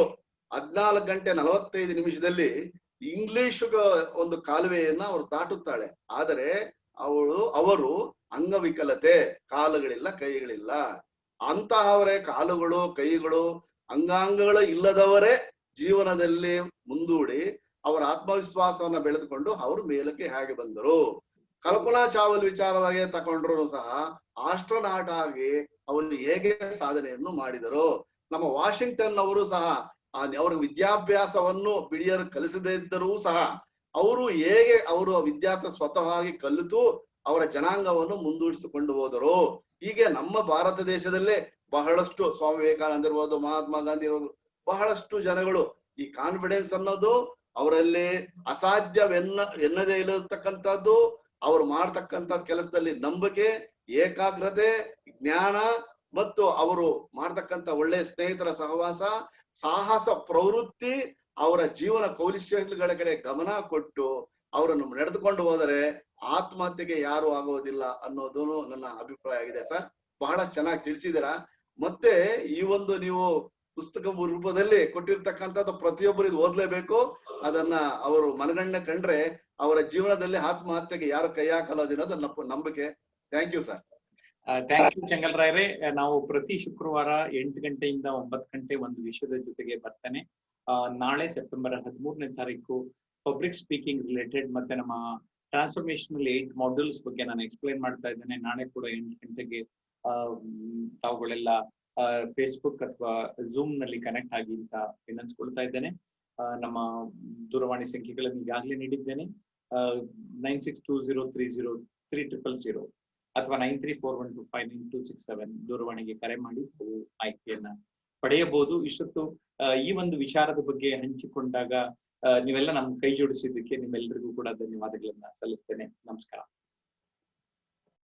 [SPEAKER 5] 14 ಗಂಟೆ 45 ನಿಮಿಷದಲ್ಲಿ ಇಂಗ್ಲಿಷ್ ಒಂದು ಕಾಲುವೆಯನ್ನ ಅವರು ದಾಟುತ್ತಾಳೆ. ಆದರೆ ಅವರು ಅಂಗವಿಕಲತೆ, ಕಾಲುಗಳಿಲ್ಲ, ಕೈಗಳಿಲ್ಲ. ಅಂತಹವರೇ ಕಾಲುಗಳು, ಕೈಗಳು, ಅಂಗಾಂಗಗಳು ಇಲ್ಲದವರೇ ಜೀವನದಲ್ಲಿ ಮುಂದೂಡಿ ಅವರ ಆತ್ಮವಿಶ್ವಾಸವನ್ನ ಬೆಳೆದುಕೊಂಡು ಅವರು ಮೇಲಕ್ಕೆ ಹೇಗೆ ಬಂದರು. ಕಲ್ಪನಾ ಚಾವಲ್ ವಿಚಾರವಾಗಿ ತಕೊಂಡ್ರು ಸಹ ಆಸ್ಟ್ರೋನಾಟ್ ಆಗಿ ಅವರು ಹೇಗೆ ಸಾಧನೆಯನ್ನು ಮಾಡಿದರು. ನಮ್ಮ ವಾಷಿಂಗ್ಟನ್ ಅವರು ಸಹ ಅವರ ವಿದ್ಯಾಭ್ಯಾಸವನ್ನು ಬಿಡಿಯರು ಕಲಿಸದೇ ಇದ್ದರೂ ಸಹ ಅವರು ಹೇಗೆ ಅವರು ವಿದ್ಯಾರ್ಥಿ ಸ್ವತಃವಾಗಿ ಕಲಿತು ಅವರ ಜನಾಂಗವನ್ನು ಮುಂದೂಡಿಸಿಕೊಂಡು ಹೋದರು. ಹೀಗೆ ನಮ್ಮ ಭಾರತ ದೇಶದಲ್ಲೇ ಬಹಳಷ್ಟು ಸ್ವಾಮಿ ವಿವೇಕಾನಂದ ಇರ್ಬೋದು, ಮಹಾತ್ಮ ಗಾಂಧಿ ಇರ್ಬೋದು, ಬಹಳಷ್ಟು ಜನಗಳು ಈ ಕಾನ್ಫಿಡೆನ್ಸ್ ಅನ್ನೋದು ಅವರಲ್ಲಿ ಎನ್ನದೇ ಇರತಕ್ಕಂಥದ್ದು, ಅವ್ರು ಮಾಡ್ತಕ್ಕಂಥ ಕೆಲಸದಲ್ಲಿ ನಂಬಿಕೆ, ಏಕಾಗ್ರತೆ, ಜ್ಞಾನ ಮತ್ತು ಅವರು ಮಾಡ್ತಕ್ಕಂಥ ಒಳ್ಳೆಯ ಸ್ನೇಹಿತರ ಸಹವಾಸ, ಸಾಹಸ ಪ್ರವೃತ್ತಿ, ಅವರ ಜೀವನ ಕೌಶಲ್ಯಗಳ ಕಡೆ ಗಮನ ಕೊಟ್ಟು ಅವರನ್ನು ನಡೆದುಕೊಂಡು ಹೋದರೆ ಆತ್ಮಹತ್ಯೆಗೆ ಯಾರು ಆಗುವುದಿಲ್ಲ ಅನ್ನೋದು ನನ್ನ ಅಭಿಪ್ರಾಯ ಆಗಿದೆ ಸರ್. ಬಹಳ ಚೆನ್ನಾಗಿ ತಿಳಿಸಿದ್ದೀರಾ. ಮತ್ತೆ ಈ ಒಂದು ನೀವು ಪುಸ್ತಕ ರೂಪದಲ್ಲಿ ಕೊಟ್ಟಿರ್ತಕ್ಕಂಥದ್ದು ಪ್ರತಿಯೊಬ್ಬರು ಇದು ಓದ್ಲೇಬೇಕು. ಅದನ್ನ ಅವರು ಮನಗಂಡ ಕಂಡ್ರೆ ಅವರ ಜೀವನದಲ್ಲಿ ಆತ್ಮಹತ್ಯೆಗೆ ಯಾರು ಕೈ ಹಾಕಲ್ಲ ಅನ್ನೋದು ನಂಬಿಕೆ. Thank you sir.
[SPEAKER 1] Thank you Chengal ರಾಯರೇ. ನಾವು ಪ್ರತಿ ಶುಕ್ರವಾರ 8 ಗಂಟೆಯಿಂದ 9 ಗಂಟೆ ಒಂದು ವಿಷಯದ ಜೊತೆಗೆ ಬರ್ತೇನೆ. ನಾಳೆ ಸೆಪ್ಟೆಂಬರ್ 13ನೇ ತಾರೀಕು ಪಬ್ಲಿಕ್ ಸ್ಪೀಕಿಂಗ್ ರಿಲೇಟೆಡ್ ಮತ್ತೆ ನಮ್ಮ ಟ್ರಾನ್ಸ್ಫಾರ್ಮೇಶನಲ್ 8 ಮಾಡ್ಯೂಲ್ಸ್ ಬಗ್ಗೆ ನಾನು ಎಕ್ಸ್ಪ್ಲೈನ್ ಮಾಡ್ತಾ ಇದ್ದೇನೆ. ನಾಳೆ ಕೂಡ 8 ಗಂಟೆಗೆ ತಾವುಗಳೆಲ್ಲ ಫೇಸ್ಬುಕ್ ಅಥವಾ ಝೂಮ್ ನಲ್ಲಿ ಕನೆಕ್ಟ್ ಆಗಿ ಅಂತ ವಿನಂತಿಸ್ಕೊಳ್ತಾ ಇದ್ದೇನೆ. ನಮ್ಮ ದೂರವಾಣಿ ಸಂಖ್ಯೆಗಳನ್ನು ಈಗಾಗಲೇ ನೀಡಿದ್ದೇನೆ. 9620303000 ಅಥವಾ 9341259267 ದೂರವಾಣಿಗೆ ಕರೆ ಮಾಡಿ ಆಯ್ಕೆಯನ್ನ ಪಡೆಯಬಹುದು. ಇಷ್ಟೊತ್ತು ಈ ಒಂದು ವಿಚಾರದ ಬಗ್ಗೆ ಹಂಚಿಕೊಂಡಾಗ ನೀವೆಲ್ಲ ನಮ್ಗೆ ಕೈ ಜೋಡಿಸಿದ್ದಕ್ಕೆ ನಿಮ್ಮೆಲ್ಲರಿಗೂ ಕೂಡ ಧನ್ಯವಾದಗಳನ್ನ ಸಲ್ಲಿಸ್ತೇನೆ. ನಮಸ್ಕಾರ.